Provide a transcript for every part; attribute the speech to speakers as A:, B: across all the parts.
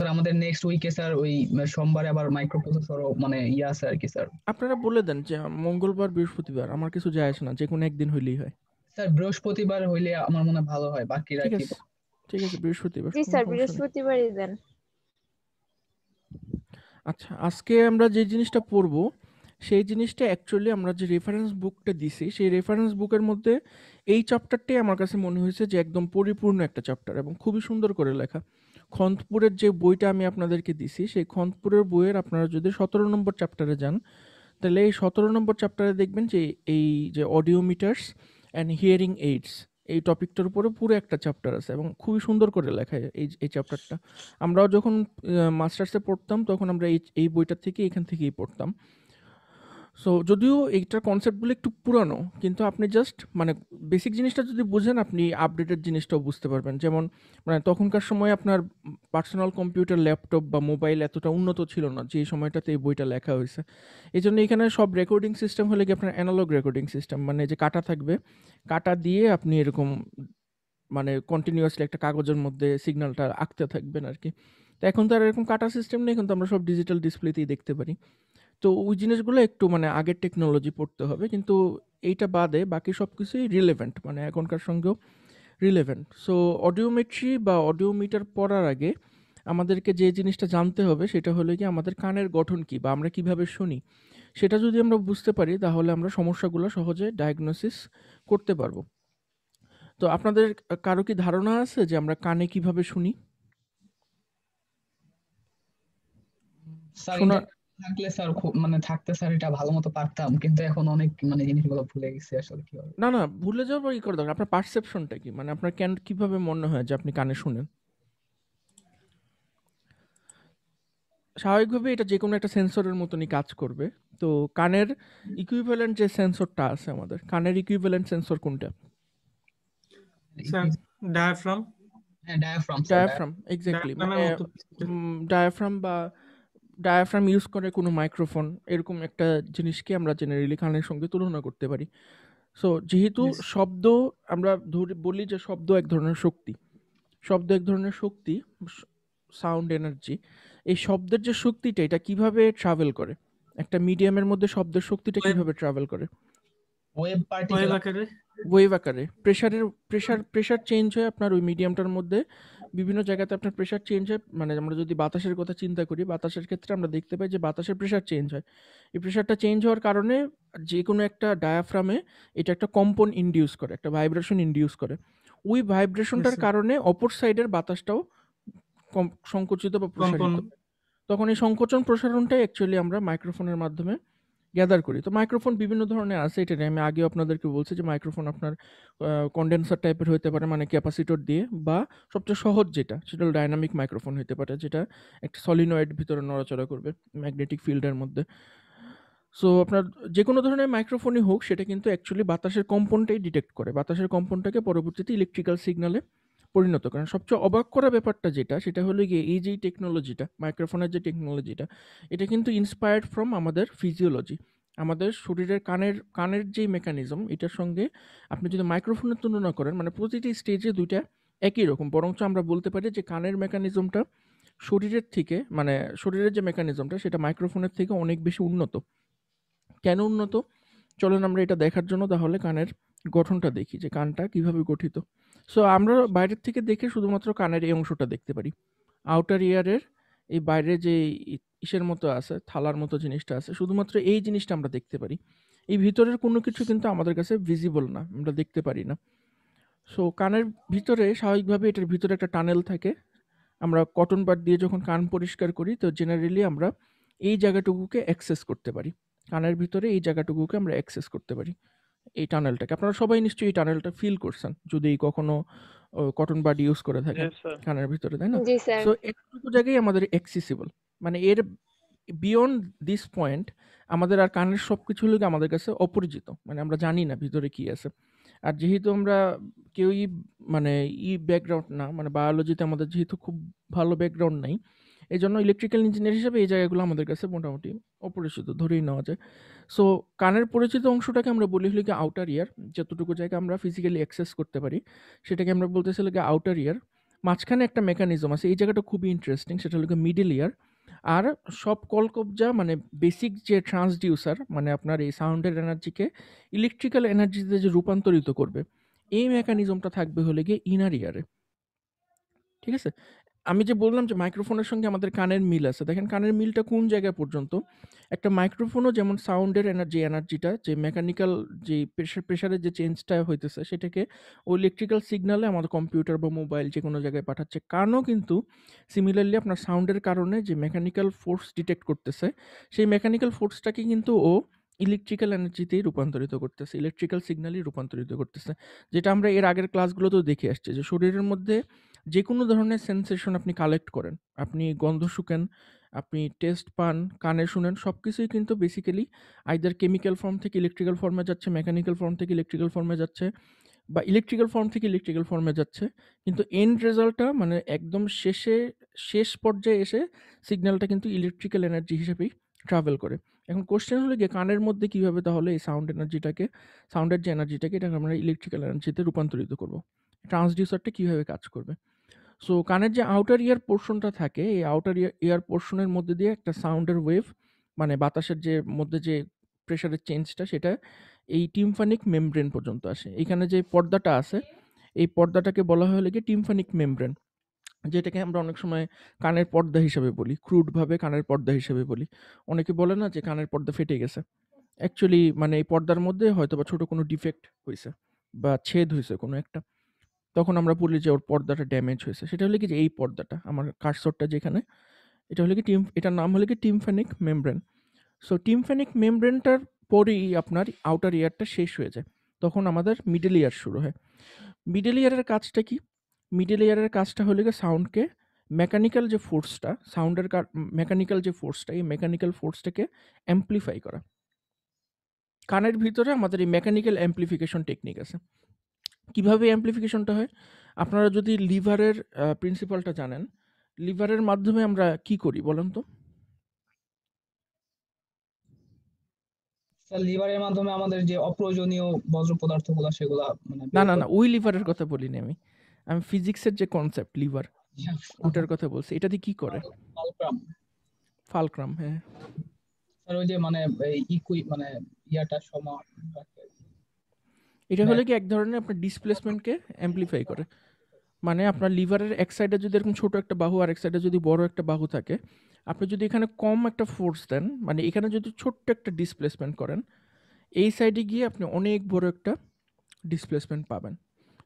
A: Sir আমাদের next উইকে sir ওই সোমবারে আবার মাইক্রো প্রসেসরও মানে ইয়ে আছে আর কি স্যার।
B: আপনারা বলে দেন যে মঙ্গলবার বৃহস্পতিবার আমার কিছু যায় আসে না, যে কোনো একদিন হইলেই হয়।
A: স্যার বৃহস্পতিবার হইলে আমার মনে হয় ভালো হয়, বাকিরা
B: ঠিক
A: কি
B: আছে, ঠিক আছে, বৃহস্পতিবার
C: জি
B: কোনো
C: স্যার,
B: সমস্যা নেই।
C: বৃহস্পতিবারই দেন।
B: আচ্ছা, আজকে আমরা যে জিনিসটা পড়বো সেই জিনিসটা অ্যাকচুয়ালি আমরা যে রেফারেন্স বুকটা দিছি সেই রেফারেন্স বুকের মধ্যে এই চ্যাপ্টারটাই আমার কাছে মনে হয়েছে যে একদম পরিপূর্ণ একটা চ্যাপ্টার এবং খুবই সুন্দর করে লেখা। খন্দপুরের যে বইটা আমি আপনাদেরকে দিছি সেই খন্দপুরের বইয়ের আপনারা যদি 17 নম্বর চ্যাপ্টারে যান, তাহলে এই 17 নম্বর চ্যাপ্টারে দেখবেন যে এই যে audiometers and hearing aids এই টপিকটার উপরে পুরো একটা চ্যাপ্টার আছে এবং খুবই সুন্দর করে লেখা এই চ্যাপ্টারটা। আমরাও যখন মাস্টার্সে পড়তাম তখন আমরা এই বইটার থেকে এখান থেকেই পড়তাম। সো যদিও এইটার কনসেপ্টগুলো একটু পুরানো, কিন্তু আপনি জাস্ট মানে বেসিক জিনিসটা যদি বুঝেন আপনি আপডেটেড জিনিসটাও বুঝতে পারবেন। যেমন মানে তখনকার সময় আপনার পার্সোনাল কম্পিউটার, ল্যাপটপ বা মোবাইল এতটা উন্নত ছিল না যে সময়টাতে এই বইটা লেখা হয়েছে। এই জন্য এখানে সব রেকর্ডিং সিস্টেম হলে কি আপনার অ্যানালগ রেকর্ডিং সিস্টেম, মানে যে কাটা থাকবে, কাটা দিয়ে আপনি এরকম মানে কন্টিনিউয়াসলি একটা কাগজের মধ্যে সিগন্যালটা আঁকতে থাকবেন আর কি। তো এখন তো আর এরকম কাটা সিস্টেম নেই, কিন্তু আমরা সব ডিজিটাল ডিসপ্লেতেই দেখতে পারি। তো ওই জিনিসগুলো একটু মানে আগের টেকনোলজি পড়তে হবে, কিন্তু এইটা বাদে বাকি সব কিছুই রিলেভেন্ট, মানে এখনকার সঙ্গেও রিলেভেন্ট। সো অডিওমেট্রি বা অডিওমিটার পড়ার আগে আমাদেরকে যে জিনিসটা জানতে হবে সেটা হলো কি আমাদের কানের গঠন কি বা আমরা কিভাবে শুনি, সেটা যদি আমরা বুঝতে পারি তাহলে আমরা সমস্যাগুলো সহজে ডায়াগনোসিস করতে পারবো। তো আপনাদের কারো কি ধারণা আছে যে আমরা কানে কিভাবে শুনি?
A: স্যার
B: শোনা
A: থাকলে স্যার খুব মানে থাকতে স্যার এটা ভালো মতো পারতাম, কিন্তু এখন অনেক মানে জিনিসগুলো ভুলে গেছি আসলে কি হবে।
B: না, না, ভুলে যাওয়ার পর কি করা দরকার? আপনার পারসেপশনটা কি? মানে আপনার কিভাবে মনে হয় যে আপনি কানে শুনেন? স্বাভাবিকভাবে এটা যেকোনো একটা সেন্সরের মতনই কাজ করবে। তো কানের ইকুইভ্যালেন্ট যে সেন্সরটা আছে আমাদের, কানের ইকুইভ্যালেন্ট সেন্সর কোনটা?
D: Sir diaphragm.
A: হ্যাঁ ডায়াফ্রাম স্যার,
B: ডায়াফ্রাম, এক্স্যাক্টলি।
D: ডায়াফ্রামের
B: মানে
D: মতো।
B: ডায়াফ্রাম বা ডায়াফ্রাম ইউজ করে কোনো মাইক্রোফোন, এরকম একটা জিনিসকে আমরা জেনারেলি কানের সঙ্গে তুলনা করতে পারি। সো যেহেতু
D: Yes.
B: শব্দ, আমরা বলি যে শব্দ এক ধরনের শক্তি, শব্দ এক ধরনের শক্তি, সাউন্ড এনার্জি। এই শব্দের যে শক্তিটা এটা কিভাবে ট্রাভেল করে, একটা মিডিয়ামের মধ্যে শব্দের শক্তিটা
D: Wave.
B: কিভাবে ট্রাভেল করে?
A: Web
D: wave
A: particle.
D: আকারে।
B: ওয়েভ আকারে। প্রেশার চেঞ্জ হয় আপনার ওই মিডিয়ামটার মধ্যে, বিভিন্ন জায়গাতে আপনার প্রেশার চেঞ্জ হয়। মানে আমরা যদি বাতাসের কথা চিন্তা করি, বাতাসের ক্ষেত্রে আমরা দেখতে পাই যে বাতাসের প্রেশার চেঞ্জ হয়। এই প্রেশারটা চেঞ্জ হওয়ার কারণে যে কোনো একটা ডায়াফ্রামে এটা একটা কম্পন ইনডিউস করে, একটা ভাইব্রেশন ইনডিউস করে। ওই ভাইব্রেশনটার
D: Yes, sir.
B: কারণে অপর সাইডের বাতাসটাও সংকুচিত বা প্রসারিত।
D: কম্পন।
B: তখন এই সংকোচন প্রসারণটাই অ্যাকচুয়ালি আমরা মাইক্রোফোনের মাধ্যমে গ্যাদার করি। তো মাইক্রোফোন বিভিন্ন ধরনের আছে, এটা নিয়ে আমি আগেও আপনাদেরকে বলছি যে মাইক্রোফোন আপনার কন্ডেন্সার টাইপের হতে পারে, মানে ক্যাপাসিটর দিয়ে, বা সবচেয়ে সহজ যেটা সেটা হলো ডাইনামিক মাইক্রোফোন হতে পারে, যেটা একটা সলিনয়েড ভিতরে নড়াচড়া করবে ম্যাগনেটিক ফিল্ডের মধ্যে। সো আপনার যে কোনো ধরনের মাইক্রোফোনই হোক সেটা কিন্তু অ্যাকচুয়ালি বাতাসের কম্পনটাই ডিটেক্ট করে, বাতাসের কম্পনটাকে পরবর্তীতে ইলেকট্রিক্যাল সিগনালে পরিণত করেন। সবচেয়ে অবাক করা ব্যাপারটা যেটা, সেটা হলো গিয়ে এই যে টেকনোলজিটা, মাইক্রোফোনের যে টেকনোলজিটা, এটা কিন্তু ইন্সপায়ার্ড ফ্রম আমাদের ফিজিওলজি। আমাদের শরীরের কানের যেই মেকানিজম, এটার সঙ্গে আপনি যদি মাইক্রোফোনের তুলনা করেন, মানে প্রতিটি স্টেজে দুইটা একই রকম, বরঞ্চ আমরা বলতে পারি যে কানের মেকানিজমটা শরীরের থেকে, মানে শরীরের যে মেকানিজমটা সেটা মাইক্রোফোনের থেকে অনেক বেশি উন্নত। কেন উন্নত? চলেন আমরা এটা দেখার জন্য তাহলে কানের গঠনটা দেখি যে কানটা কিভাবে গঠিত। সো আমরা বাইরের থেকে দেখে শুধুমাত্র কানের এই অংশটা দেখতে পারি। আউটার ইয়ারের এই বাইরে যে ইসের মতো আছে, থালার মতো জিনিসটা আছে, শুধুমাত্র এই জিনিসটা আমরা দেখতে পারি। এই ভিতরের কোনো কিছু কিন্তু আমাদের কাছে ভিজিবল না, আমরা দেখতে পারি না। সো কানের ভিতরে স্বাভাবিকভাবে এটার ভিতরে একটা টানেল থাকে। আমরা কটন বাড দিয়ে যখন কান পরিষ্কার করি তো জেনারেলি আমরা এই জায়গাটুকুকে অ্যাক্সেস করতে পারি। কানের ভিতরে এই জায়গাটুকুকে আমরা অ্যাক্সেস করতে পারি, এই টানেলটাকে। আপনারা সবাই নিশ্চয়ই এই টানেলটা ফিল করছেন যদি কখনো কটন বাড ইউজ করে থাকেন
D: Yes, sir.
B: কানের ভিতরে, তাই না?
C: জি স্যার।
B: সো এতটুকু জায়গায় আমাদের অ্যাক্সেসিবল, মানে এর বিয়ন্ড দিস পয়েন্ট আমাদের আর কানের সব কিছু হলো আমাদের কাছে অপরিচিত, মানে আমরা জানি না ভিতরে কি আছে। আর যেহেতু আমরা কেউই মানে ব্যাকগ্রাউন্ড না, মানে বায়োলজিতে আমাদের যেহেতু খুব ভালো ব্যাকগ্রাউন্ড নাই, এই জন্য ইলেকট্রিক্যাল ইঞ্জিনিয়ার হিসেবে এই জায়গাগুলো আমাদের কাছে মোটামুটি অপরিচিত ধরেই নেওয়া যায়। সো কানের পরিচিত অংশটাকে আমরা বলি হলো কি আউটার ইয়ার, যতটুকু জায়গা আমরা ফিজিক্যালি অ্যাক্সেস করতে পারি সেটাকে আমরা বলতেছি হলো কি আউটার ইয়ার। মাঝখানে একটা মেকানিজম আছে, এই জায়গাটা খুবই ইন্টারেস্টিং, সেটা হলো মিডল ইয়ার। আর সব কলকবজা মানে বেসিক যে ট্রান্সডিউসার, মানে আপনার এই সাউন্ডের এনার্জিকে ইলেকট্রিক্যাল এনার্জিতে যে রূপান্তরিত করবে, এই মেকানিজমটা থাকবে হলে গিয়ে ইনার ইয়ারে। ঠিক আছে? আমি যে বললাম যে মাইক্রোফোনের সঙ্গে আমাদের কানের মিল আছে, দেখেন কানের মিলটা কোন জায়গা পর্যন্ত। একটা মাইক্রোফোনও যেমন সাউন্ডের এনার্জিটা যে মেকানিক্যাল যে প্রেশারের যে চেঞ্জটা হইতেছে সেটাকে ও ইলেকট্রিক্যাল সিগনালে আমাদের কম্পিউটার বা মোবাইল যে কোনো জায়গায় পাঠাচ্ছে। কানও কিন্তু সিমিলারলি আপনার সাউন্ডের কারণে যে মেকানিক্যাল ফোর্স ডিটেক্ট করতেছে, সেই মেকানিক্যাল ফোর্সটাকে কিন্তু ও ইলেকট্রিক্যাল এনার্জিতেই রূপান্তরিত করতেছে, ইলেকট্রিক্যাল সিগন্যালই রূপান্তরিত করতেছে। যেটা আমরা এর আগের ক্লাসগুলোতেও দেখে আসছি যে শরীরের মধ্যে যে কোনো ধরনের সেন্সেশন আপনি কালেক্ট করেন, আপনি গন্ধ শুকেন, আপনি টেস্ট পান, কানে শুনেন, সব কিছুই কিন্তু বেসিক্যালি আইদার কেমিক্যাল ফর্ম থেকে ইলেকট্রিক্যাল ফর্মে যাচ্ছে, মেকানিক্যাল ফর্ম থেকে ইলেকট্রিক্যাল ফর্মে যাচ্ছে, বা ইলেকট্রিক্যাল ফর্ম থেকে ইলেকট্রিক্যাল ফর্মে যাচ্ছে। কিন্তু এন্ড রেজাল্টটা মানে একদম শেষ পর্যায়ে এসে সিগন্যালটা কিন্তু ইলেকট্রিক্যাল এনার্জি হিসেবেই ট্রাভেল করে। এখন কোশ্চেন হলো গিয়ে কানের মধ্যে কীভাবে তাহলে এই সাউন্ডের যে এনার্জিটাকে এটাকে আমরা ইলেকট্রিক্যাল এনার্জিতে রূপান্তরিত করব, ট্রান্সডিউসারটা কীভাবে কাজ করবে। সো কানের যে আউটার ইয়ার পোর্শনটা থাকে, এই আউটার ইয়ার পোর্শনের মধ্যে দিয়ে একটা সাউন্ডের ওয়েভ, মানে বাতাসের যে মধ্যে যে প্রেশারের চেঞ্জটা, সেটা এই টিম্ফানিক মেমব্রেন পর্যন্ত আসে। এখানে যে পর্দাটা আছে, এই পর্দাটাকে বলা হয় কি টিম্ফানিক মেমব্রেন, যেটাকে আমরা অনেক সময় কানের পর্দা হিসেবে বলি, ক্রুডভাবে কানের পর্দা হিসেবে বলি। অনেকে বলে না যে কানের পর্দা ফেটে গেছে, অ্যাকচুয়ালি মানে এই পর্দার মধ্যে হয়তো বা ছোট কোনো ডিফেক্ট হয়েছে বা ছেদ হয়েছে কোনো একটা, তখন আমরা বলি যে ওর পর্দাটা ড্যামেজ হয়েছে। সেটা হলো কি যে এই পর্দাটা আমার কার্সরটা যেখানে, এটা হলো কি এটার নাম হলো কি টিম্ফানিক মেমব্রেন। সো টিম্ফানিক মেমব্রেনটার পরেই আপনার আউটার ইয়ারটা শেষ হয়ে যায়, তখন আমাদের মিডল ইয়ার শুরু হয়। মিডল ইয়ারের কাজটা কি? মিডল ইয়ারের কাজটা হলো গিয়ে সাউন্ডকে মেকানিক্যাল যে ফোর্সটা, মেকানিক্যাল যে ফোর্সটা, এই মেকানিক্যাল ফোর্সটাকে অ্যাম্প্লিফাই করা। কানের ভিতরে আমাদের এই মেকানিক্যাল অ্যাম্প্লিফিকেশন টেকনিক আছে। কিভাবে অ্যাম্প্লিফিকেশনটা হয়? আপনারা যদি লিভারের প্রিন্সিপালটা জানেন, লিভারের মাধ্যমে আমরা কি করি বলেন তো?
A: স্যার লিভারের মাধ্যমে আমাদের যে অপ্রয়োজনীয় বর্জ্য পদার্থগুলো সেগুলা মানে
B: না
A: বের
B: না না,
A: করে।
B: ওই লিভারের কথা বলিনি আমি, আমি ফিজিক্সের যে কনসেপ্ট লিভার, ওটার কথা বলছি। এটা দিয়ে কি করে?
A: ফালক্রাম।
B: ফালক্রাম, হ্যাঁ।
A: স্যার ওই যে মানে মানে ইয়াটা সমান রাখে।
B: এটা হলে কি এক ধরনের আপনার ডিসপ্লেসমেন্টকে অ্যাম্প্লিফাই করে। মানে আপনার লিভারের এক সাইডে যদি এরকম ছোট একটা বাহু আর এক সাইডে যদি বড় একটা বাহু থাকে, আপনি যদি এখানে কম একটা ফোর্স দেন, মানে এখানে যদি ছোট্ট একটা ডিসপ্লেসমেন্ট করেন, এই সাইডে গিয়ে আপনি অনেক বড় একটা ডিসপ্লেসমেন্ট পাবেন।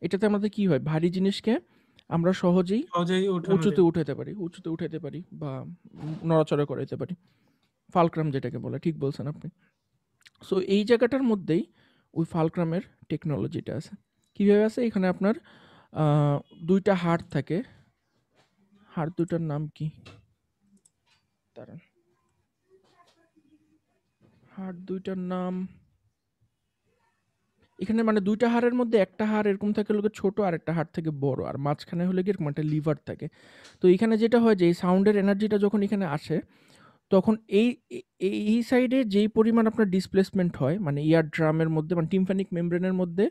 B: এটাতে আমাদের কি হয়, ভারী জিনিসকে আমরা সহজেই উঁচুতে উঠাতে পারি বা নড়াচড়া করাইতে পারি, ফালক্রাম যেটাকে বলে। ঠিক বলছেন আপনি। সো এই জায়গাটার মধ্যেই ওই ফালক্রামের টেকনোলজিটা আছে। কীভাবে আছে? এখানে আপনার দুইটা হাড় থাকে, হাড় দুটার নাম কি দাঁড়ান, হাড় দুইটার নাম এখানে মানে দুইটা হাড়ের মধ্যে একটা হাড় এরকম থাকে লোকের ছোট, আর একটা হাড় থেকে বড়, আর মাঝখানে হলে কি এরকম একটা লিভার থাকে। তো এখানে যেটা হয় যে এই সাউন্ডের এনার্জিটা যখন এখানে আসে, তখন এই সাইডে যেই পরিমাণ আপনার ডিসপ্লেসমেন্ট হয়, মানে ইয়ার ড্রামের মধ্যে মানে টিম্ফানিক মেমব্রেনের মধ্যে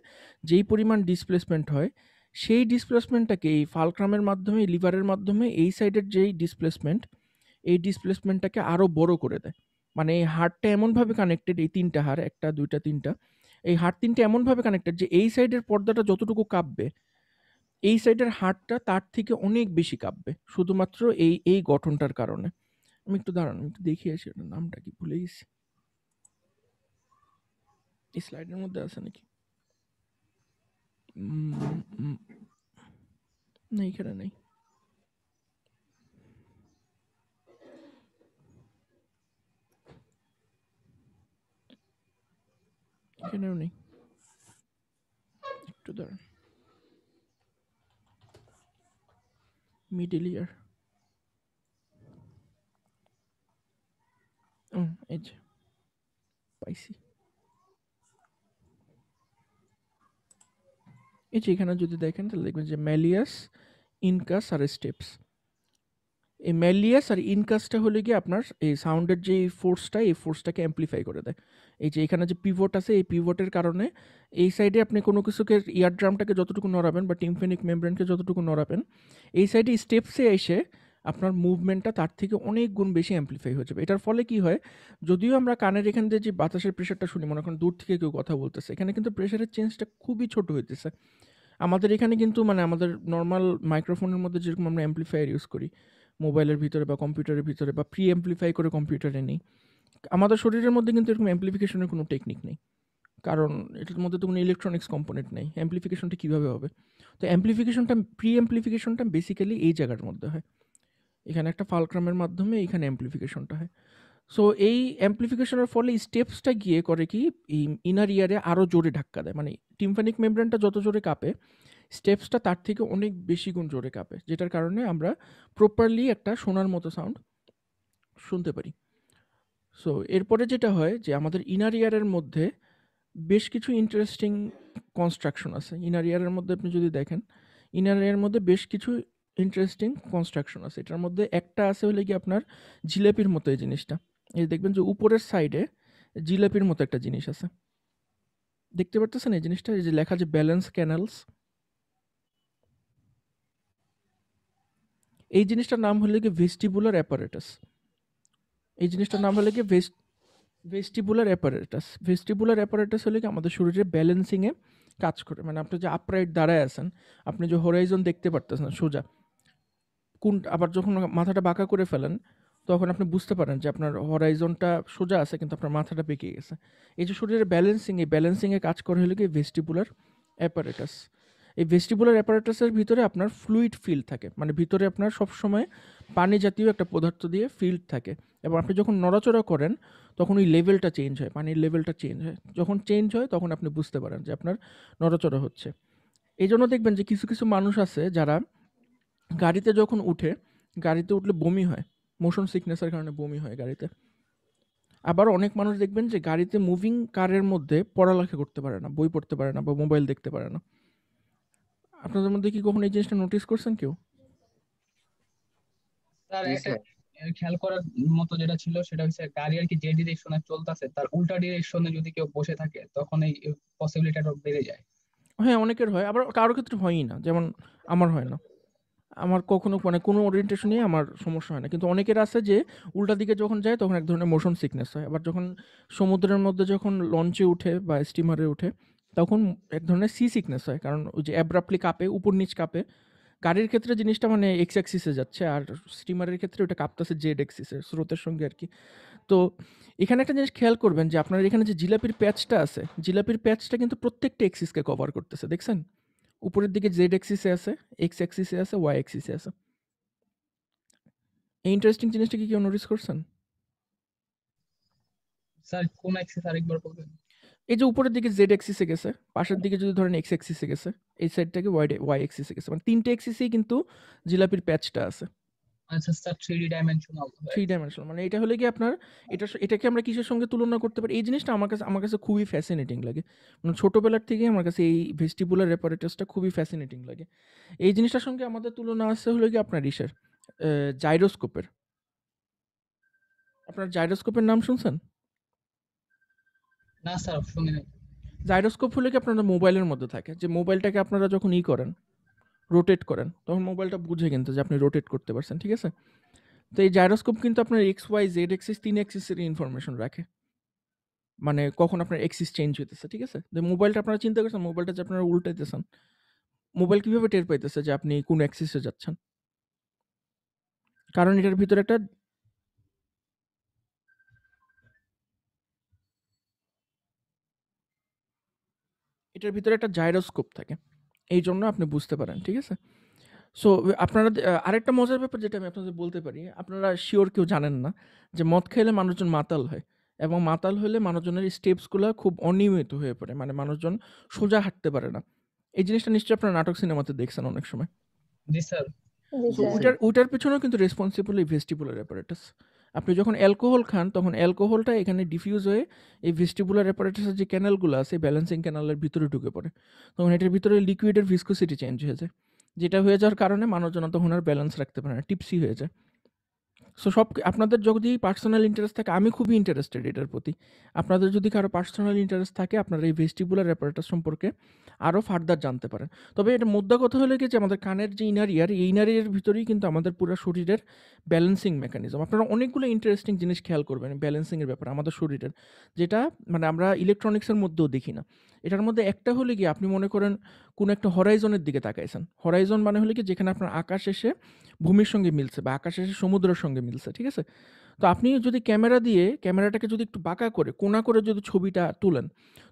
B: যেই পরিমাণ ডিসপ্লেসমেন্ট হয়, সেই ডিসপ্লেসমেন্টটাকে এই ফালক্রামের মাধ্যমে, লিভারের মাধ্যমে এই সাইডের যেই এই ডিসপ্লেসমেন্টটাকে আরও বড় করে দেয়। মানে এই হাড়টা এমনভাবে কানেক্টেড, এই তিনটা হাড়, একটা দুইটা তিনটা, এই হাড় তিনটা এমনভাবে কানেক্টেড যে এই সাইডের পর্দাটা যতটুকু কাঁপবে, এই সাইডের হাড়টা তার থেকে অনেক বেশি কাঁপবে, শুধুমাত্র এই গঠনটার কারণে। আমি একটু দাঁড়ান, আমি একটু দেখে আসি ওটার নামটা কি, ভুলে গেছি। এই স্লাইডের মধ্যে আছে নাকি? না, এখানে নেই। এখানেও নেই, একটু দাঁড়ান। মিডল ইয়ার, এই যে পাইছি। এই যে এখানে যদি দেখেন তাহলে দেখবেন যে ম্যালিয়াস ইনকাস আর স্টেপস, এই ম্যালিয়াস আর ইনকাসটা হলে গিয়ে আপনার এই সাউন্ডের যে ফোর্সটা, এই ফোর্সটাকে অ্যাম্প্লিফাই করে দেয়। এই যে এখানে যে পিভট আছে, এই পিভটের কারণে এই সাইডে আপনি কোনো কিছুকে ইয়ার ড্রামটাকে যতটুকু নড়াবেন বা টিম্ফেনিক মেমব্রেনকে যতটুকু নড়াবেন, এই সাইডে স্টেপসে এসে আপনার মুভমেন্টটা তার থেকে অনেক গুণ বেশি অ্যাম্প্লিফাই হয়ে যাবে। এটার ফলে কি হয়, যদিও আমরা কানের এখান দিয়ে যে বাতাসের প্রেশারটা শুনি, মনে করেন দূর থেকে কেউ কথা বলতেছে, এখানে কিন্তু প্রেশারের চেঞ্জটা খুবই ছোট হইতেছে। আমাদের এখানে কিন্তু মানে আমাদের নর্মাল মাইক্রোফোনের মধ্যে যেরকম আমরা অ্যাম্প্লিফায়ার ইউজ করি মোবাইলের ভিতরে বা কম্পিউটারের ভিতরে, বা প্রি অ্যাম্প্লিফাই করে কম্পিউটারে নেই, আমাদের শরীরের মধ্যে কিন্তু এরকম অ্যাম্প্লিফিকেশনের কোনো টেকনিক নেই, কারণ এটার মধ্যে তো কোনো ইলেকট্রনিক্স কম্পোনেন্ট নেই। অ্যাম্প্লিফিকেশনটা কীভাবে হবে? তো অ্যাম্প্লিফিকেশনটা, প্রি অ্যাম্প্লিফিকেশনটা বেসিক্যালি এই জায়গার মধ্যে হয়, এখানে একটা ফালক্রামের মাধ্যমে এইখানে অ্যাম্প্লিফিকেশনটা হয়। সো এই অ্যাম্প্লিফিকেশনের ফলে স্টেপসটা গিয়ে করে কি, এই ইনার ইয়ারে আরও জোরে ধাক্কা দেয়, মানে টিম্ফানিক মেমব্রেনটা যত জোরে কাঁপে, স্টেপসটা তার থেকে অনেক বেশি গুণ জোরে কাঁপে, যেটার কারণে আমরা প্রপারলি একটা শোনার মতো সাউন্ড শুনতে পারি। সো এরপরে যেটা হয় যে আমাদের ইনার ইয়ারের মধ্যে বেশ কিছু ইন্টারেস্টিং কনস্ট্রাকশন আছে। ইনার ইয়ারের মধ্যে আপনি যদি দেখেন, ইনার ইয়ারের মধ্যে বেশ কিছু ইন্টারেস্টিং কনস্ট্রাকশন আছে। এটার মধ্যে একটা আছে হলে কি আপনার জিলেপির মতো এই জিনিসটা, এই দেখবেন যে উপরের সাইডে জিলেপির মতো একটা জিনিস আছে, দেখতে পারতেছেন এই জিনিসটা, এই যে লেখা যে ব্যালেন্স ক্যানালস, এই জিনিসটার নাম হলে কি ভেস্টিবুলার অ্যাপারেটাস। এই জিনিসটার নাম হলে কি ভেস্টিবুলার অ্যাপারেটাস। ভেস্টিবুলার অ্যাপারেটাস হলে কি আমাদের শরীরে ব্যালেন্সিংয়ে কাজ করে, মানে আপনি যে আপরাইট দাঁড়ায় আছেন, আপনি যে হরাইজন দেখতে পারতেছেন সোজা, কোন আবার যখন মাথাটা বাঁকা করে ফেলেন তখন আপনি বুঝতে পারেন যে আপনার হরাইজনটা সোজা আছে কিন্তু আপনার মাথাটা বেঁকে গেছে। এই যে শরীরের ব্যালেন্সিং, এই ব্যালেন্সিংয়ে কাজ করে হলে কি ভেস্টিবুলার অ্যাপারেটাস। এই ভেস্টিবুলার অ্যাপারেটাসের ভিতরে আপনার ফ্লুইড ফিল্ড থাকে, মানে ভিতরে আপনার সবসময় পানি জাতীয় একটা পদার্থ দিয়ে ফিল্ড থাকে, এবং আপনি যখন নড়াচড়া করেন তখন ওই লেভেলটা চেঞ্জ হয়, পানির লেভেলটা চেঞ্জ হয়। যখন চেঞ্জ হয় তখন আপনি বুঝতে পারেন যে আপনার নড়াচড়া হচ্ছে। এই জন্য দেখবেন যে কিছু কিছু মানুষ আছে যারা গাড়িতে যখন উঠে, গাড়িতে উঠলে বমি হয়, মোশন সিকনেসের কারণে বমি হয় গাড়িতে। আবার অনেক মানুষ দেখবেন যে গাড়িতে মুভিং কারের মধ্যে পড়ালেখা করতে পারে না, বই পড়তে পারে না বা মোবাইল দেখতে পারে না। আপনাদের মধ্যে কি কখনো এই জিনিসটা নোটিস করছেন কেউ?
A: স্যার একটা খেয়াল করার মতো যেটা ছিল সেটা হচ্ছে গাড়ি আর কি যে ডিরেকশনে চলতেছে তার উল্টা ডিরেকশনে যদি কেউ বসে থাকে তখন এই পসিবিলিটিটা বেড়ে যায়।
B: হ্যাঁ, অনেকের হয়, আবার কারোর ক্ষেত্রে হয়ই না, যেমন আমার হয় না। আমার কখনো মানে কোনো ওরিয়েন্টেশনই আমার সমস্যা হয় না, কিন্তু অনেকের আছে যে উল্টা দিকে যখন যায় তখন এক ধরনের মোশন সিকনেস হয়। আবার যখন সমুদ্রের মধ্যে যখন লঞ্চে উঠে বা স্টিমারে উঠে তখন এক ধরনের সি সিকনেস হয়, কারণ ওই যে অ্যাব্রাপ্টলি কাঁপে, উপর নিচ কাঁপে। গাড়ির ক্ষেত্রে জিনিসটা মানে এক্স অ্যাক্সিসে যাচ্ছে, আর স্টিমারের ক্ষেত্রে ওটা কাঁপতেছে জেড অ্যাক্সিসের স্রোতের সঙ্গে আর কি। তো এখানে একটা জিনিস খেয়াল করবেন যে আপনার এখানে যে জিলাপির প্যাচটা আছে, জিলাপির প্যাচটা কিন্তু প্রত্যেকটা এক্সিসকে কভার করতেছে, দেখছেন? উপরের দিকে জেড অ্যাক্সিসে আছে, এক্স অ্যাক্সিসে আছে, ওয়াই অ্যাক্সিসে আছে। এই ইন্টারেস্টিং জিনিসটা কি কেউ নোটিস করছেন?
A: স্যার কোন অ্যাক্সিস আরেকবার বলবেন?
B: এই যে উপরের দিকে জেড অ্যাক্সিসে গেছে, পাশের দিকে যদি ধরেন এক্স অ্যাক্সিসে গেছে, এই সাইডটাকে ওয়াই অ্যাক্সিসে গেছে, মানে তিনটে অ্যাক্সিসেই কিন্তু জিলাপির প্যাচটা আছে।
A: আচ্ছা স্যার 3D ডাইমেনশনাল।
B: 3 ডাইমেনশনাল, মানে এটা হলে কি আপনার এটাকে আমরা কিসের সঙ্গে তুলনা করতে পারি? এই জিনিসটা আমার কাছে খুবই ফ্যাসিনেটিং লাগে। মানে ছোটবেলার থেকেই আমার কাছে এই ভেস্টিবুলার অ্যাপারেটাসটা খুবই ফ্যাসিনেটিং লাগে। এই জিনিসটার সঙ্গে আমাদের তুলনা আছে হলো কি আপনার জাইরোস্কোপের। আপনার জাইরোস্কোপের নাম শুনছেন?
A: না স্যার শুনি নাই।
B: জাইরোস্কোপ হলে কি আপনার মোবাইলের মধ্যে থাকে, যে মোবাইলটাকে আপনারা যখন করেন, রোটেট করেন, তখন মোবাইলটা বুঝে কিন্তু যে আপনি রোটেট করতে পারছেন, ঠিক আছে? তো এই জাইরোস্কোপ কিন্তু আপনার এক্স ওয়াই জেড অ্যাক্সিস 3 অ্যাক্সিসের ইনফরমেশন রাখে, মানে কখন আপনার এক্সিস চেঞ্জ হইতেছে, ঠিক আছে? যে মোবাইলটা আপনারা চিন্তা করছেন, মোবাইলটা যে আপনারা উল্টাইতেছেন, মোবাইল কিভাবে টের পাইতেছে যে আপনি কোন অ্যাক্সিসে যাচ্ছেন? কারণ এটার ভিতরে একটা জাইরোস্কোপ থাকে, এই জন্য আপনি বুঝতে পারেন, ঠিক আছে? সো আপনারা আরেকটা মজার ব্যাপার যেটা আমি আপনাদের বলতে পারি, আপনারা শিওর কেউ জানেন না যে মদ খেলে মানুষজন মাতাল হয়, এবং মাতাল হলে মানুষজনের স্টেপসগুলো খুব অনিয়মিত হয়ে পড়ে, মানে মানুষজন সোজা হাঁটতে পারে না। এই জিনিসটা নিশ্চয়ই আপনারা নাটক সিনেমাতে দেখছেন অনেক সময়।
A: জি স্যার।
C: জি
B: তো
C: স্যার।
B: ওইটার পেছনেও কিন্তু রেসপন্সিবল এই ভেস্টিবুলার অ্যাপারেটাস। আপনি যখন অ্যালকোহল খান তখন অ্যালকোহলটা এখানে ডিফিউজ হয়ে এই ভেস্টিবুলার অ্যাপারেটাসের যে ক্যানালগুলো আছে, ব্যালেন্সিং ক্যানালের ভিতরে ঢুকে পড়ে, তখন এটার ভিতরে লিকুইডের ভিসকোসিটি চেঞ্জ হয়ে যায়, যেটা হয়ে যাওয়ার কারণে মানুষজন তখন আর ব্যালেন্স রাখতে পারে না, টিপসি হয়ে যায়। সো আপনাদের যদি পার্সোনাল ইন্টারেস্ট থাকে, আমি খুবই ইন্টারেস্টেড এটার প্রতি। আপনাদের যদি কারো পার্সোনাল ইন্টারেস্ট থাকে, আপনারা এই ভেস্টিবুলার অ্যাপারেটাস সম্পর্কে আরও ফার্দার জানতে পারেন। তবে এটা মোদ্দা কথা হলো কি যে আমাদের কানের যে ইনার ইয়ার, এই ইনার ইয়ারের ভিতরেই কিন্তু আমাদের পুরো শরীরের ব্যালেন্সিং মেকানিজম। আপনারা অনেকগুলো ইন্টারেস্টিং জিনিস খেয়াল করবেন ব্যালেন্সিংয়ের ব্যাপারে আমাদের শরীরের, যেটা মানে আমরা ইলেকট্রনিক্সের মধ্যেও দেখি না। এটার মধ্যে একটা হলে কি, আপনি মনে করেন কোনো একটা হরাইজনের দিকে তাকাইছেন। হরাইজন মানে হলে কি, যেখানে আপনার আকাশ এসে ভূমির সঙ্গে মিলছে বা আকাশ এসে সমুদ্রের সঙ্গে মিলছে, ঠিক আছে? তো আপনি যদি ক্যামেরাটাকে যদি একটু বাঁকা করে কোণা করে যদি ছবিটা তুলেন,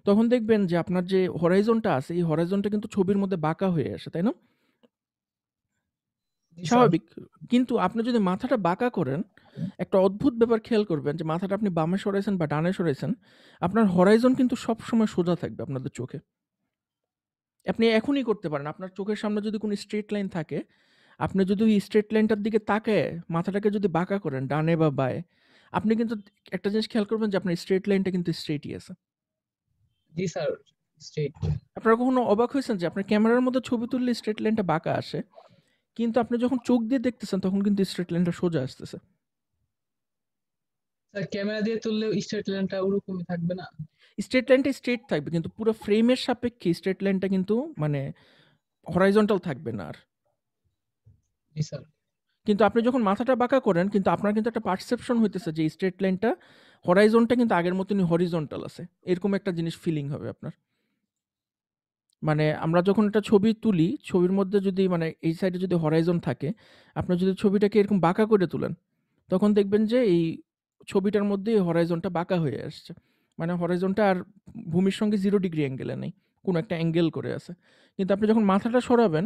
B: তখন দেখবেন যে আপনার যে হরাইজনটা আছে, এই হরাইজনটা কিন্তু ছবির মধ্যে বাঁকা হয়ে আসে, তাই না?
A: জি স্যার।
B: স্বাভাবিক। কিন্তু আপনি যদি মাথাটা বাঁকা করেন, একটা অদ্ভুত ব্যাপার খেয়াল করবেন যে মাথাটা আপনি বামে সরাইছেন বা ডানে সরাইছেন, আপনার হরাইজন কিন্তু সবসময় সোজা থাকবে আপনাদের চোখে। আপনি এখনই করতে পারেন। আপনার চোখের সামনে যদি কোনো স্ট্রেট লাইন থাকে, আপনি যদি ওই স্ট্রেট লাইনটার দিকে তাকায় মাথাটাকে যদি বাঁকা করেন ডানে বা বাঁয়ে, আপনি কিন্তু একটা জিনিস খেয়াল করবেন যে আপনার স্ট্রেট লাইনটা কিন্তু স্ট্রেটই আছে।
A: জি স্যার, স্ট্রেট।
B: আপনারা কখনো অবাক হয়েছেন যে আপনার ক্যামেরার মধ্যে ছবি তুললে স্ট্রেট লাইনটা বাঁকা আসে, কিন্তু আপনি যখন চোখ দিয়ে দেখতেছেন তখন কিন্তু স্ট্রেট লাইনটা সোজা আসতেছে।
A: স্যার ক্যামেরা দিয়ে তুললে স্ট্রেট লাইনটা ওরকমই থাকবে না?
B: স্ট্রেট লাইনটা স্ট্রেট থাকবে, কিন্তু পুরো ফ্রেমের সাপেক্ষে স্ট্রেট লাইনটা কিন্তু মানে হরাইজন্টাল থাকবে না আর।
A: জি স্যার।
B: কিন্তু আপনি যখন মাথাটা বাঁকা করেন, কিন্তু আপনার কিন্তু একটা পারসেপশন হইতেছে যে স্ট্রেট লাইনটা, হরাইজনটা কিন্তু আগের মতনই হরিজন্টাল আছে, এরকম একটা জিনিস ফিলিং হবে আপনার। মানে আমরা যখন একটা ছবি তুলি, ছবির মধ্যে যদি মানে এই সাইডে যদি হরাইজন থাকে, আপনি যদি ছবিটাকে এরকম বাঁকা করে তুলেন, তখন দেখবেন যে এই ছবিটার মধ্যে এই হরাইজনটা বাঁকা হয়ে আসছে। মানে হরাইজনটা আর ভূমির সঙ্গে 0 ডিগ্রি অ্যাঙ্গেলে নেই, কোনো একটা অ্যাঙ্গেল করে আছে। কিন্তু আপনি যখন মাথাটা সরাবেন,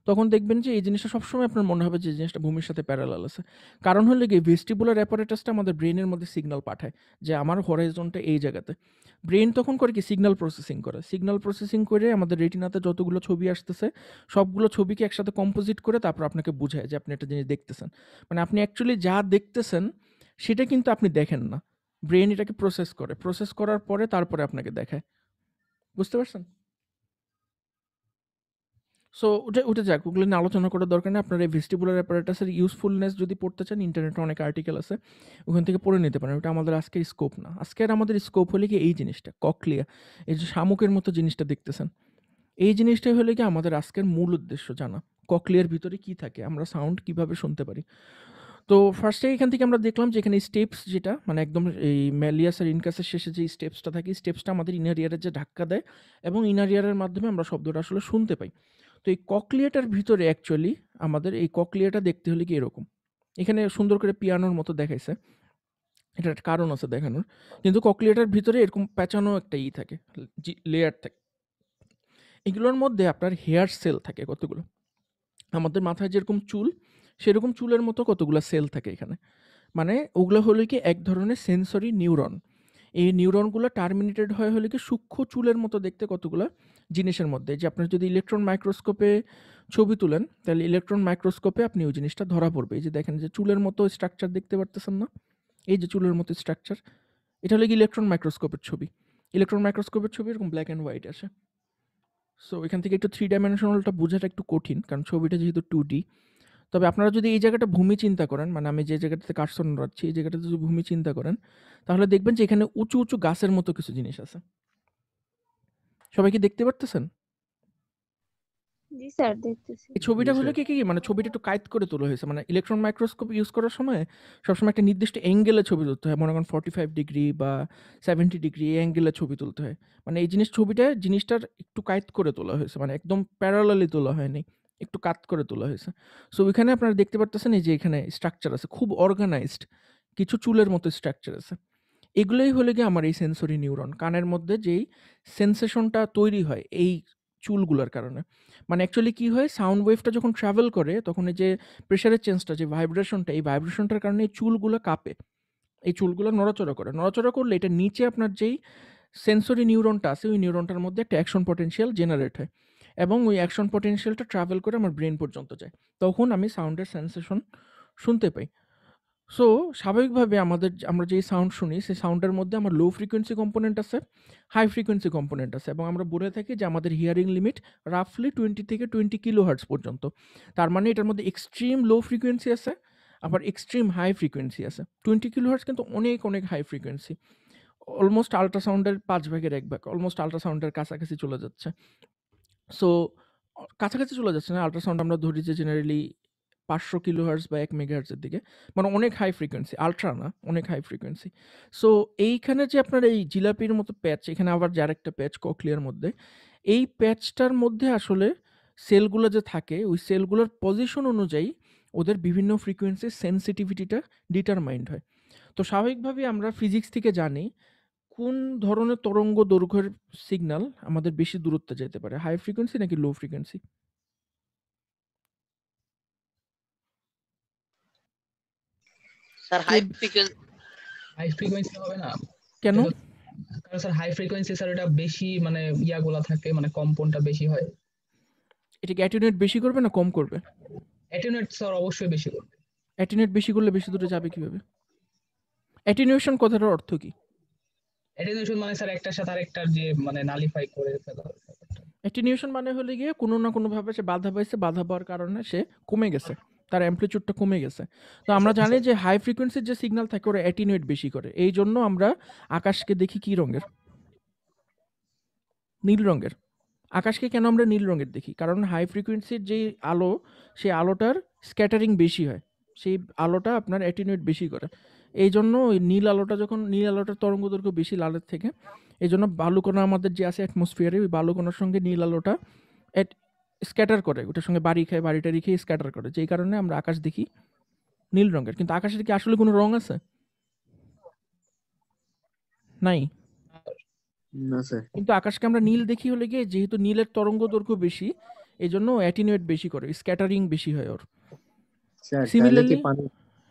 B: তখন দেখবেন যে এই জিনিসটা সবসময় আপনার মনে হবে যে এই জিনিসটা ভূমির সাথে প্যারালাল আছে। কারণ হলো গিয়ে ভেস্টিবুলার অ্যাপারেটাসটা আমাদের ব্রেনের মধ্যে সিগন্যাল পাঠায় যে আমার হরাইজনটা এই জায়গাতে। ব্রেন তখন করে কি, সিগন্যাল প্রসেসিং করে। সিগন্যাল প্রসেসিং করে আমাদের রেটিনাতে যতগুলো ছবি আসতেছে, সবগুলো ছবিকে একসাথে কম্পোজিট করে তারপর আপনাকে বুঝায় যে আপনি একটা জিনিস দেখতেছেন। মানে আপনি অ্যাকচুয়ালি যা দেখতেছেন সেটা কিন্তু আপনি দেখেন না। ব্রেন এটাকে প্রসেস করে। প্রসেস করার পরে তারপরে আপনাকে দেখায়। বুঝতে পারছেন? সো ওটা যাক, ওগুলো নিয়ে আলোচনা করার দরকার নেই। আপনার এই ভেস্টিবুলার অ্যাপারেটাসের ইউজফুলনেস যদি পড়তে চান, ইন্টারনেটে অনেক আর্টিকেল আছে, ওখান থেকে পড়ে নিতে পারেন। ওটা আমাদের আজকের স্কোপ না। আজকের আমাদের স্কোপ হলে কি এই জিনিসটা, ককলিয়া, এই যে শামুকের মতো জিনিসটা দেখতেছেন, এই জিনিসটাই হলে কি আমাদের আজকের মূল উদ্দেশ্য জানা। ককলিয়ার ভিতরে কি থাকে, আমরা সাউন্ড কিভাবে শুনতে পারি। তো ফার্স্টে এখান থেকে আমরা দেখলাম যে এখানে স্টেপস, যেটা মানে একদম এই ম্যালিয়াস আর ইনকাসের শেষে যে স্টেপসটা থাকে, স্টেপসটা আমাদের ইনার ইয়ারের যে ধাক্কা দেয়, এবং ইনার ইয়ারের মাধ্যমে আমরা শব্দটা আসলে শুনতে পাই। তো এই ককলিয়াটার ভিতরে অ্যাকচুয়ালি আমাদের এই ককলিয়াটা দেখতে হলে কি এরকম, এখানে সুন্দর করে পিয়ানোর মতো দেখাইছে, এটার একটা কারণ আছে দেখানোর। কিন্তু ককলিয়াটার ভিতরে এরকম প্যাঁচানো একটা থাকে, লেয়ার থাকে। এগুলোর মধ্যে আপনার হেয়ার সেল থাকে কতগুলো, আমাদের মাথায় যেরকম চুল, সেরকম চুলের মতো কতগুলো সেল থাকে এখানে। মানে ওগুলো হলো কি এক ধরনের সেন্সরি নিউরন। এই নিউরনগুলো টার্মিনেটেড হয় হলে কি সূক্ষ্ম চুলের মতো দেখতে কতগুলো জিনিসের মধ্যে। যে আপনার যদি ইলেকট্রন মাইক্রোস্কোপে ছবি তুলেন, তাহলে ইলেকট্রন মাইক্রোস্কোপে আপনি ওই জিনিসটা ধরা পড়বে। এই যে দেখেন যে চুলের মতো স্ট্রাকচার দেখতে পারতেছেন না, এই যে চুলের মতো স্ট্রাকচার, এটা হলো কি ইলেকট্রন মাইক্রোস্কোপের ছবি। ইলেকট্রন মাইক্রোস্কোপের ছবি এরকম ব্ল্যাক অ্যান্ড হোয়াইট আসে। সো এখান থেকে একটু 3 ডাইমেনশনালটা বোঝাটা একটু কঠিন, কারণ ছবিটা যেহেতু 2D। তবে আপনারা যদি এই জায়গাটা ভূমি চিন্তা করেন, মানে আমি যে জায়গাটাতে কার্সর নড়াচ্ছি, এই জায়গাটাতে যদি ভূমি চিন্তা করেন, তাহলে দেখবেন যে এখানে উঁচু উঁচু গাছের মতো কিছু জিনিস আছে। সবাই কি দেখতে পারতেছেন?
C: জি স্যার, দেখতেছি।
B: এই ছবিটা
D: জি
B: হলো
D: স্যার।
B: কি মানে ছবিটা একটু কাইট করে তোলা হয়েছে। মানে ইলেকট্রন মাইক্রোস্কোপ ইউজ করার সময় সবসময় একটা নির্দিষ্ট অ্যাঙ্গেলে ছবি তুলতে হয়, মনে করেন 45 ডিগ্রি বা 70 ডিগ্রি এই অ্যাঙ্গেলে ছবি তুলতে হয়। মানে এই জিনিসটার একটু কাইট করে তোলা হয়েছে, মানে একদম প্যারালালি তোলা হয়নি, একটু কাট করে তোলা হয়েছে। সো ওইখানে আপনারা দেখতে পারতেছেন এই যে এখানে স্ট্রাকচার আছে, খুব অর্গানাইজড কিছু চুলের মতো স্ট্রাকচার আছে। এগুলোই হলে গিয়ে আমার এই সেন্সরি নিউরন, কানের মধ্যে যেই সেন্সেশনটা তৈরি হয় এই চুলগুলোর কারণে। মানে অ্যাকচুয়ালি কি হয়, সাউন্ড ওয়েভটা যখন ট্রাভেল করে, তখন এই যে প্রেশারের চেঞ্জটা, যে ভাইব্রেশনটা, এই ভাইব্রেশনটার কারণে এই চুলগুলো কাঁপে, এই চুলগুলো নড়াচড়া করে। নড়াচড়া করলে এটা নিচে আপনার যেই সেন্সরি নিউরনটা আছে, ওই নিউরনটার মধ্যে একটা অ্যাকশন পটেনশিয়াল জেনারেট হয়, এবং ওই অ্যাকশন পটেনশিয়ালটা ট্রাভেল করে আমার ব্রেন পর্যন্ত যায়। তখন আমি সাউন্ডের সেন্সেশন শুনতে পাই। সো স্বাভাবিকভাবে আমরা যেই সাউন্ড শুনি, সেই সাউন্ডের মধ্যে আমার লো ফ্রিকোয়েন্সি কম্পোনেন্ট আছে, হাই ফ্রিকোয়েন্সি কম্পোনেন্ট আছে, এবং আমরা বলে থাকি যে আমাদের হিয়ারিং লিমিট রাফলি 20 থেকে 20 কিলোহার্টজ পর্যন্ত। তার মানে এটার মধ্যে এক্সট্রিম লো ফ্রিকোয়েন্সি আছে, আবার এক্সট্রিম হাই ফ্রিকোয়েন্সি আছে। 20 কিলোহার্টজ কিন্তু অনেক অনেক হাই ফ্রিকোয়েন্সি, অলমোস্ট আল্ট্রাসাউন্ডের 5 ভাগের 1 ভাগ, অলমোস্ট আল্ট্রাসাউন্ডের কাছাকাছি চলে যাচ্ছে। সো কাছাকাছি চলে যাচ্ছে না, আল্ট্রাসাউন্ড আমরা ধরি যে জেনারেলি 500 কিলোহার্টজ বা 1 মেগাহার্টজের দিকে, মানে অনেক হাই ফ্রিকোয়েন্সি, আল্ট্রা না, অনেক হাই ফ্রিকোয়েন্সি। সো এইখানে যে আপনার এই জিলাপির মতো প্যাচ, এখানে আবার যে আরেকটা প্যাচ ককলিয়ার মধ্যে, এই প্যাচটার মধ্যে আসলে সেলগুলো যে থাকে, ওই সেলগুলোর পজিশন অনুযায়ী ওদের বিভিন্ন ফ্রিকোয়েন্সির সেন্সিটিভিটিটা ডিটারমাইন্ড হয়। তো স্বাভাবিকভাবেই আমরা ফিজিক্স থেকে জানি কোন ধরনের তরঙ্গ দৈর্ঘ্যের সিগন্যাল আমাদের বেশি দূরত্বে যেতে পারে, হাই ফ্রিকোয়েন্সি নাকি low frequency?
E: Sir high frequency.
A: High frequency হবে না
B: কেন?
A: এটা তো- কারণ স্যার হাই ফ্রিকোয়েন্সি স্যার এটা বেশি মানে ইয়াগুলা থাকে, মানে কম্পনটা বেশি হয়।
B: এটা কি অ্যাটেনুয়েট বেশি করবে না কম করবে?
A: অ্যাটেনুয়েট স্যার অবশ্যই বেশি করবে।
B: অ্যাটেনুয়েট বেশি করলে বেশি দূরে যাবে কিভাবে? অ্যাটেনুয়েশন কথাটার অর্থ কি?
A: অ্যাটেনুয়েশন মানে স্যার একটার সাথে আরেকটার যে মানে নালিফাই করে ফেলা ব্যাপারটা।
B: অ্যাটেনুয়েশন মানে হলে গিয়ে কোনো না কোনোভাবে সে বাধা পাইছে, বাধা পাওয়ার কারণে সে কমে গেছে, তার অ্যামপ্লিচিউডটা কমে গেছে। তো আমরা জানি যে হাই ফ্রিকোয়েন্সির যে সিগন্যাল থাকে ওরা অ্যাটেনুয়েট বেশি করে, এই জন্য আমরা আকাশকে দেখি কি রঙের? নীল রঙের। আকাশকে কেন আমরা নীল রঙের দেখি? কারণ হাই ফ্রিকোয়েন্সির যে আলো, সেই আলোটার স্ক্যাটারিং বেশি হয়, সেই আলোটা আপনার অ্যাটেনুয়েট বেশি করে। এই জন্য ওই নীল আলোটা, যখন নীল আলোটার তরঙ্গ দৈর্ঘ্য বেশি লালের থেকে, এই জন্য বালুকণা আমাদের যে আছে অ্যাটমসফিয়ারে, ওই বালুকণার সঙ্গে নীল আলোটা স্ক্যাটার করে, ওটার সঙ্গে বাড়ি খায়, বাড়িটা রেখে স্ক্যাটার করে, যেই কারণে আমরা আকাশ দেখি নীল রঙের। কিন্তু আকাশের কি আসলে কোনো রং আছে? নাই।
F: না স্যার।
B: কিন্তু আকাশকে আমরা নীল দেখি হলে গিয়ে, যেহেতু নীলের তরঙ্গ দৈর্ঘ্য বেশি, এই জন্য অ্যাটিনুয়েট বেশি করে, স্ক্যাটারিং বেশি হয় ওর।
F: স্যার তাহলে কি
B: সিমিলারলি,
F: পানি,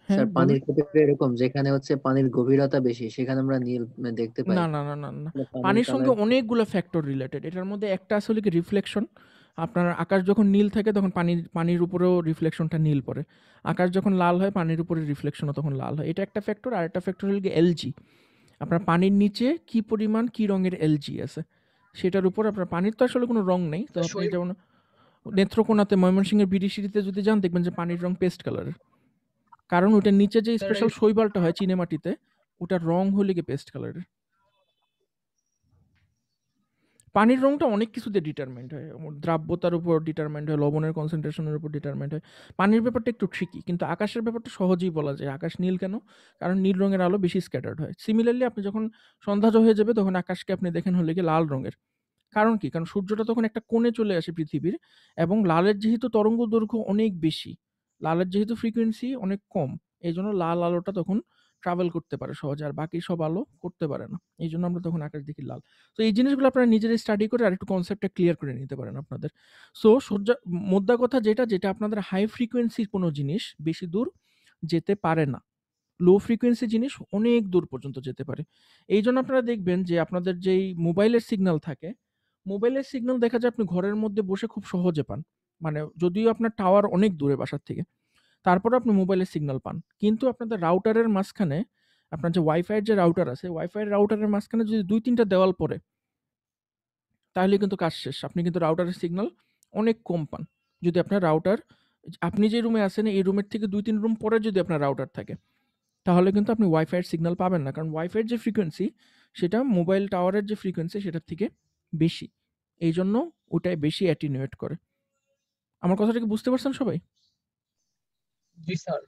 B: হ্যাঁ
F: স্যার
B: বলুন।
F: পানির ক্ষেত্রে এরকম যেখানে হচ্ছে পানির গভীরতা বেশি সেখানে আমরা নীল দেখতে পাই?
B: না না না না না,
F: মানে
B: পানির সঙ্গে
F: কালার।
B: অনেকগুলো ফ্যাক্টর রিলেটেড। এটার মধ্যে একটা আসলে কি রিফ্লেকশন। আপনার আকাশ যখন নীল থাকে তখন পানির উপরেও রিফ্লেকশনটা নীল পড়ে। আকাশ যখন লাল হয় পানির উপরে রিফ্লেকশনও তখন লাল হয়। এটা একটা ফ্যাক্টর। আর একটা ফ্যাক্টর হল কি এলজি। আপনার পানির নিচে কি পরিমাণ কি রঙের এলজি আছে সেটার উপর। আপনার পানির তো আসলে কোনো রং নেই, তো আপনি যেমন নেত্রকোনাতে ময়মনসিংহের বিডিসিটিতে যদি যান দেখবেন যে পানির রং পেস্ট কালারের, কারণ ওটার নিচে যে স্পেশাল শৈবালটা হয় চিনেমাটিতে, ওটার রং হলে কি পেস্ট কালারের। পানির রংটা অনেক কিছুতে ডিটারমাইন্ড হয়, দ্রাব্যতার উপর ডিটারমাইন্ড হয়, লবণের কনসেন্ট্রেশনের উপর ডিটারমাইন্ড হয়। পানির ব্যাপারটা একটু ট্রিকি, কিন্তু আকাশের ব্যাপারটা সহজেই বলা যায়। আকাশ নীল কেন? কারণ নীল রঙের আলো বেশি স্ক্যাটার্ড হয়। সিমিলারলি আপনি যখন সন্ধ্যা হয়ে যাবে তখন আকাশকে আপনি দেখেন হলে কি লাল রঙের। কারণ কি? কারণ সূর্যটা তখন একটা কোণে চলে আসে পৃথিবীর, এবং লালের যেহেতু তরঙ্গ দৈর্ঘ্য অনেক বেশি, লালের যেহেতু ফ্রিকোয়েন্সি অনেক কম, এই জন্য লাল আলোটা তখন ট্রাভেল করতে পারে সহজে, আর বাকি সব আলো করতে পারে না। এই জন্য আমরা তখন আকাশ দেখি লাল। তো এই জিনিসগুলো আপনারা নিজেরাই স্টাডি করে আর একটু কনসেপ্টটা ক্লিয়ার করে নিতে পারেন আপনাদের। সো মোদ্দা কথা যেটা আপনাদের হাই ফ্রিকোয়েন্সির কোনো জিনিস বেশি দূর যেতে পারে না, লো ফ্রিকোয়েন্সি জিনিস অনেক দূর পর্যন্ত যেতে পারে। এই জন্য আপনারা দেখবেন যে আপনাদের যেই মোবাইলের সিগন্যাল থাকে, মোবাইলের সিগন্যাল দেখা যায় আপনি ঘরের মধ্যে বসে খুব সহজে পান। মানে যদিও আপনার টাওয়ার অনেক দূরে বাসার থেকে, তারপরে আপনি মোবাইলের সিগন্যাল পান। কিন্তু আপনাদের রাউটারের মাঝখানে, আপনার যে ওয়াইফাইয়ের যে রাউটার আছে, ওয়াইফাইয়ের রাউটারের মাঝখানে যদি ২-৩টা দেওয়াল পড়ে, তাহলে কিন্তু কাজ শেষ। আপনি কিন্তু রাউটারের সিগন্যাল অনেক কম পান। যদি আপনার রাউটার, আপনি যে রুমে আছেন এই রুমের থেকে ২-৩ রুম পরে যদি আপনার রাউটার থাকে, তাহলে কিন্তু আপনি ওয়াইফাইয়ের সিগন্যাল পাবেন না। কারণ ওয়াইফাইয়ের যে ফ্রিকোয়েন্সি সেটা মোবাইল টাওয়ারের যে ফ্রিকোয়েন্সি সেটার থেকে বেশি। এইজন্য ওটাই বেশি অ্যাটেনুয়েট করে। আমার কথাটা কি বুঝতে পারছেন সবাই?
A: জি স্যার।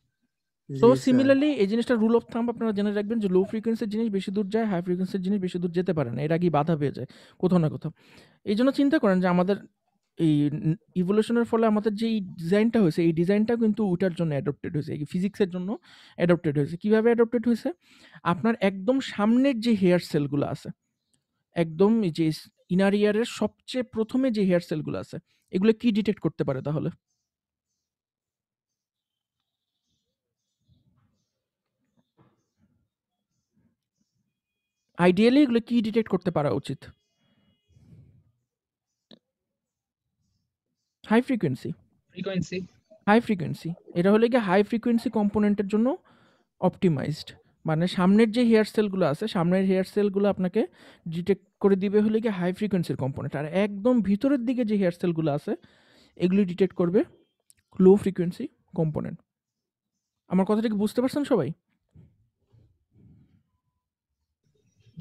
B: সো
F: জি স্যার।
B: সিমিলারলি এই জিনিসটা রুল অফ থাম্ব আপনারা জেনে রাখবেন যে লো ফ্রিকোয়েন্সির জিনিস বেশি দূর যায়, হাই ফ্রিকোয়েন্সির জিনিস বেশি দূর যেতে পারে না। এর আগেই বাধা পেয়ে যায় কোথাও না কোথাও। এই জন্য চিন্তা করেন যে আমাদের এই ইভলিউশনের ফলে আমাদের যে এই ডিজাইনটা হয়েছে, এই ডিজাইনটা কিন্তু ওটার জন্য অ্যাডপ্টেড হয়েছে, এই ফিজিক্সের জন্য অ্যাডপ্টেড হয়েছে। কিভাবে অ্যাডপ্টেড হয়েছে? আপনার একদম সামনের যে হেয়ার সেলগুলো আছে, একদম এই যে ইনার ইয়ারের সবচেয়ে প্রথমে যে হেয়ার সেলগুলো আছে, এগুলো কি ডিটেক্ট করতে পারে তাহলে? আইডিয়ালি এগুলো কি ডিটেক্ট করতে পারা উচিত? High frequency.
A: Frequency.
B: High frequency এটা হলে গিয়ে হাই ফ্রিকোয়েন্সি কম্পোনেন্টের জন্য অপটিমাইজড। মানে সামনের যে হেয়ার সেলগুলো আছে, সামনের হেয়ার সেলগুলো আপনাকে ডিটেক্ট করে দিবে হলে গিয়ে হাই ফ্রিকোয়েন্সির কম্পোনেন্ট, আর একদম ভিতরের দিকে যে হেয়ার সেলগুলো আছে এগুলি ডিটেক্ট করবে লো ফ্রিকোয়েন্সি কম্পোনেন্ট। আমার কথাটা কি বুঝতে পারছেন সবাই?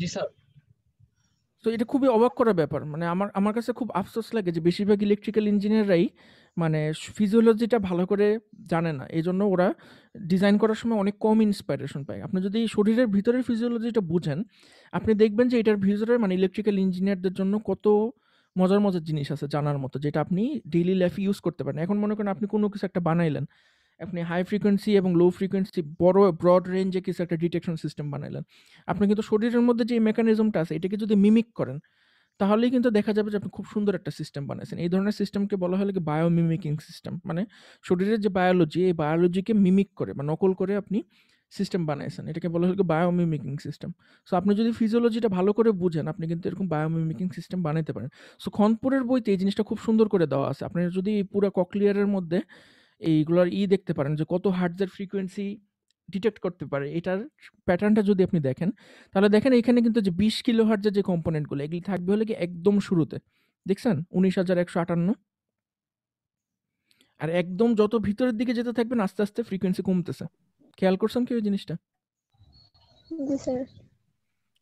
A: জি স্যার।
B: তো এটা খুবই অবাক করা ব্যাপার। মানে আমার আমার কাছে খুব আফসোস লাগে যে বেশিরভাগ ইলেকট্রিক্যাল ইঞ্জিনিয়াররাই মানে ফিজিওলজিটা ভালো করে জানে না। এজন্য ওরা ডিজাইন করার সময় অনেক কম ইন্সপাইরেশন পায়। আপনি যদি শরীরের ভিতরের ফিজিওলজিটা বুঝেন, আপনি দেখবেন যে এটার ভিতরে মানে ইলেকট্রিক্যাল ইঞ্জিনিয়ারদের জন্য কত মজার, মজার জিনিস আছে জানার মতো, যেটা আপনি ডেইলি লাইফে ইউজ করতে পারেন। এখন মনে করেন আপনি কোনো কিছু একটা বানাইলেন। আপনি হাই ফ্রিকোয়েন্সি এবং লো ফ্রিকোয়েন্সি বড় ব্রড রেঞ্জে কিছু একটা ডিটেকশন সিস্টেম বানাইলেন। আপনি কিন্তু শরীরের মধ্যে যে মেকানিজমটা আছে এটাকে যদি মিমিক করেন, তাহলেই কিন্তু দেখা যাবে যে আপনি খুব সুন্দর একটা সিস্টেম বানাইছেন। এই ধরনের সিস্টেমকে বলা হয় বায়োমিমিকিং সিস্টেম। মানে শরীরের যে বায়োলজি, এই বায়োলজিকে মিমিক করে বা নকল করে আপনি সিস্টেম বানাইছেন। এটাকে বলা হয় বায়োমিমিকিং সিস্টেম। সো আপনি যদি ফিজিওলজিটা ভালো করে বুঝেন, আপনি কিন্তু এরকম বায়োমিমিকিং সিস্টেম বানাইতে পারেন। সো খনপুরের বইতে এই জিনিসটা খুব সুন্দর করে দেওয়া আছে। আপনি যদি পুরা ককলিয়ারের মধ্যে এইগুলার দেখতে পারেন যে কত হার্টজের ফ্রিকোয়েন্সি ডিটেক্ট করতে পারে, এটার প্যাটার্নটা যদি আপনি দেখেন, তাহলে দেখেন এখানে কিন্তু যে 20 কিলো হার্টজের যে কম্পোনেন্টগুলো, এগুলি থাকবে হলে কি একদম শুরুতে। দেখছেন 19,158। আর একদম যত ভিতরের দিকে যেতে থাকবেন আস্তে আস্তে ফ্রিকোয়েন্সি কমতেছে। খেয়াল করছেন কি ওই জিনিসটা?
C: জি স্যার।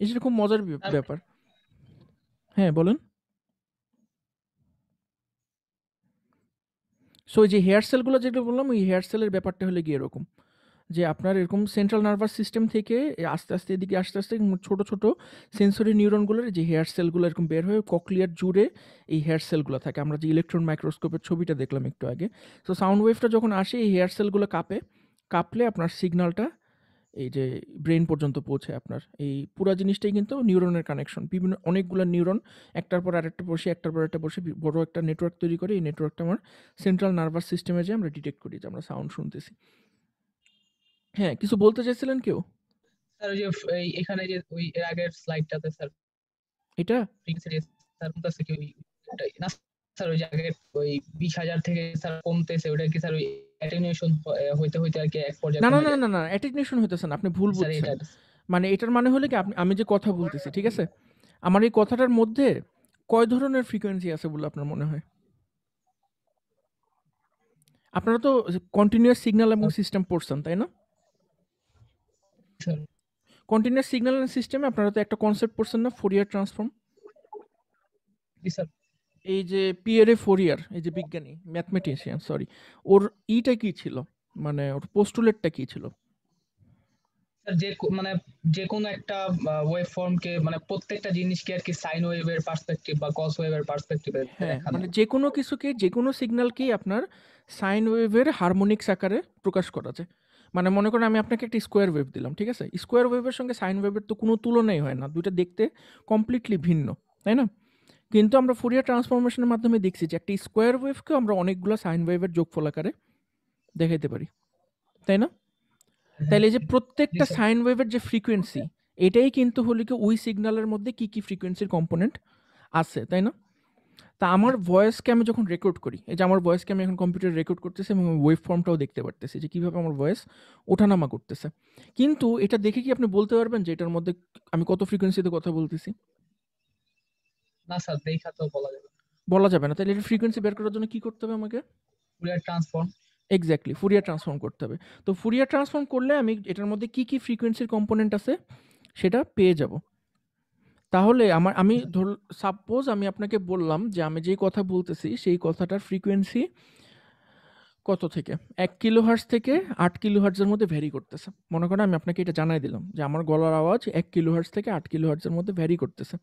B: এটা খুব মজার ব্যাপার। হ্যাঁ বলেন। সো এই যে হেয়ার সেলগুলো যেগুলো বললাম, ওই হেয়ার সেলের ব্যাপারটা হলে গিয়ে এরকম যে আপনার এরকম সেন্ট্রাল নার্ভাস সিস্টেম থেকে আস্তে আস্তে এদিকে আস্তে আস্তে ছোট ছোট সেন্সরি নিউরনগুলোর যে হেয়ার সেলগুলো এরকম বের হয়ে ককলিয়ার জুড়ে এই হেয়ার সেলগুলো থাকে। আমরা যে ইলেকট্রন মাইক্রোস্কোপের ছবিটা দেখলাম একটু আগে, তো সাউন্ড ওয়েভটা যখন আসে এই হেয়ার সেলগুলো কাঁপলে আপনার সিগন্যালটা এই যে ব্রেন পর্যন্ত পৌঁছে আপনার। এই পুরা জিনিসটাই কিন্তু নিউরনের কানেকশন। বিভিন্ন অনেকগুলো নিউরন একটার পর আরেকটা বসে একটার পর একটা বসে বড় একটা নেটওয়ার্ক তৈরি করে। এই নেটওয়ার্কটা আমার সেন্ট্রাল নার্ভাস সিস্টেমে যে আমরা ডিটেক্ট করি যে আমরা সাউন্ড শুনতেছি। হ্যাঁ, কিছু বলতে চাইছিলেন কেউ?
A: স্যার ওই যে এখানে যে ওই এর আগের স্লাইডটাতে স্যার
B: এটা
A: ফ্রিকোয়েন্সি যে স্যার বলতেছে কি ওইটাই না স্যার, ওই যে আগের ওই 20,000 থেকে স্যার কমতেছে, ওটা কি স্যার ওই অ্যাটেনুয়েশন হইতে হইতে আর কি এক পর্যায়ে
B: না না
A: কমে
B: না
A: যায়
B: না না অ্যাটেনুয়েশন হইতেছে না, আপনি ভুল
A: স্যার?
B: বুঝছেন।
A: এটা
B: মানে এটার মানে হলো কি আমি যে কথা বলতেছি, ঠিক আছে, আমার এই কথাটার মধ্যে কয় ধরনের ফ্রিকোয়েন্সি আছে বলে আপনার মনে হয়? আপনারা তো কন্টিনিউয়াস সিগন্যাল এবং সিস্টেম পড়ছেন, তাই না?
A: স্যার
B: কন্টিনিউয়াস সিগন্যাল এন্ড সিস্টেমে আপনারা তো একটা কনসেপ্ট পড়ছেন না, ফোরিয়ার ট্রান্সফর্ম।
A: জি স্যার।
B: এই যে পিয়ারে ফোরিয়ার, এই যে বিজ্ঞানী ম্যাথমেটিশিয়ান, সরি, ওর ইটা কি ছিল, মানে ওর পোস্টুলেটটা কি ছিল?
A: স্যার মানে যে কোনো একটা ওয়েভ ফর্মকে মানে প্রত্যেকটা জিনিসকে আর কি সাইন ওয়েভের পার্সপেক্টিভ বা কস ওয়েভের পার্সপেক্টিভে
B: হ্যাঁ,
A: দেখানো।
B: মানে যে কোনো কিছুকে, যে কোনো সিগন্যালকেই আপনার সাইন ওয়েভের হারমোনিক্স আকারে প্রকাশ করা যায়। মানে মনে করেন আমি আপনাকে একটা স্কোয়ার ওয়েভ দিলাম, ঠিক আছে? স্কোয়ার ওয়েভের সঙ্গে সাইন ওয়েভের তো কোনো তুলনাই হয় না, দুইটা দেখতে কমপ্লিটলি ভিন্ন, তাই না? কিন্তু আমরা ফুরিয়ার ট্রান্সফরমেশনের মাধ্যমে দেখছি যে একটা স্কোয়ার ওয়েভকেও আমরা অনেকগুলো সাইন ওয়েভের যোগফল আকারে দেখাইতে পারি, তাই না? তাইলে এই যে
A: জি
B: প্রত্যেকটা
A: স্যার।
B: সাইন ওয়েভের যে ফ্রিকোয়েন্সি, এটাই কিন্তু হলো কি ওই সিগন্যালের মধ্যে কি কি ফ্রিকোয়েন্সির কম্পোনেন্ট আছে, তাই না? তা আমার ভয়েসকে আমি যখন রেকর্ড করি, এই যে আমার ভয়েসকে আমি এখন কম্পিউটারে রেকর্ড করতেছি এবং ওয়েভ ফর্মটাও দেখতে পারতেছি যে কীভাবে আমার ভয়েস ওঠানামা করতেছে। কিন্তু এটা দেখে কি আপনি বলতে পারবেন যে এটার মধ্যে আমি কত ফ্রিকোয়েন্সিতে কথা বলতেছি?
A: না স্যার, দেখা তো বলা যাবে না।
B: বলা যাবে না। তাহলে এটা ফ্রিকোয়েন্সি বের করার জন্য কি করতে হবে আমাকে?
A: Fourier transform.
B: Exactly, Fourier transform করতে হবে। তো ফুরিয়ার ট্রান্সফর্ম করলে আমি এটার মধ্যে কি কি ফ্রিকোয়েন্সির কম্পোনেন্ট আছে সেটা পেয়ে যাব। তাহলে আমি সাপোজ আমি আপনাকে বললাম যে আমি যেই কথা বলতেছি সেই কথাটার ফ্রিকোয়েন্সি কত থেকে 1 কিলোহার্টজ থেকে 8 কিলোহার্টজের মধ্যে ভ্যারি করতেছে। মনে করেন আমি আপনাকে এটা জানাই দিলাম যে আমার গলার আওয়াজ 1 কিলোহার্টজ থেকে 8 কিলোহার্টজের মধ্যে ভ্যারি করতেছে।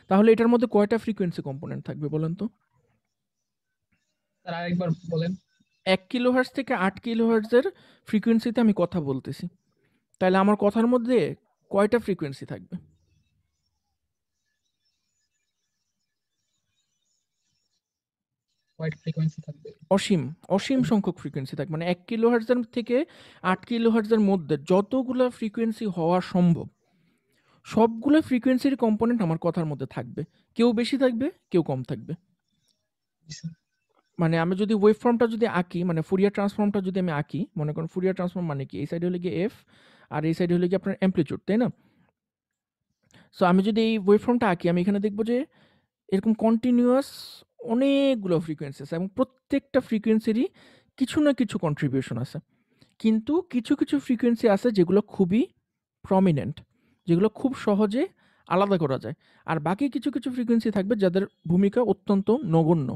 B: তাহলে এটার মধ্যে কয়টা ফ্রিকোয়েন্সি কম্পোনেন্ট থাকবে বলেন তো?
A: স্যার আরেকবার বলেন।
B: 1 কিলোহার্টজ থেকে 8 কিলোহার্টজের ফ্রিকোয়েন্সিতে আমি কথা বলতেছি। তাহলে আমার কথার মধ্যে কয়টা ফ্রিকোয়েন্সি থাকবে?
A: হোয়াইট ফ্রিকোয়েন্সি থাকবে।
B: অসীম সংখ্যক ফ্রিকোয়েন্সি থাকবে। মানে 1 কিলোহার্টজের থেকে 8 কিলোহার্টজের মধ্যে যতগুলো ফ্রিকোয়েন্সি হওয়া সম্ভব সবগুলো ফ্রিকোয়েন্সির কম্পোনেন্ট আমার কথার মধ্যে থাকবে। কেউ বেশি থাকবে, কেউ কম থাকবে।
A: জি স্যার।
B: মানে আমি যদি ওয়েভ ফর্মটা যদি আঁকি, মানে ফুরিয়ার ট্রান্সফর্মটা যদি আমি আঁকি, মনে করেন ফুরিয়ার ট্রান্সফর্ম মানে কি, এই সাইডে হলে গিয়ে এফ আর এই সাইডে হলে গিয়ে আপনার অ্যামপ্লিটিউড, তাই না? সো আমি যদি এই ওয়েভ ফর্মটা আঁকি, আমি এখানে দেখবো যে এরকম কন্টিনিউয়াস অনেকগুলো ফ্রিকোয়েন্সি আছে এবং প্রত্যেকটা ফ্রিকোয়েন্সিরই কিছু না কিছু কন্ট্রিবিউশন আছে। কিন্তু কিছু কিছু ফ্রিকোয়েন্সি আছে যেগুলো খুবই প্রমিনেন্ট, যেগুলো খুব সহজে আলাদা করা যায়। আর বাকি কিছু কিছু ফ্রিকোয়েন্সি থাকবে যাদের ভূমিকা অত্যন্ত নগণ্য।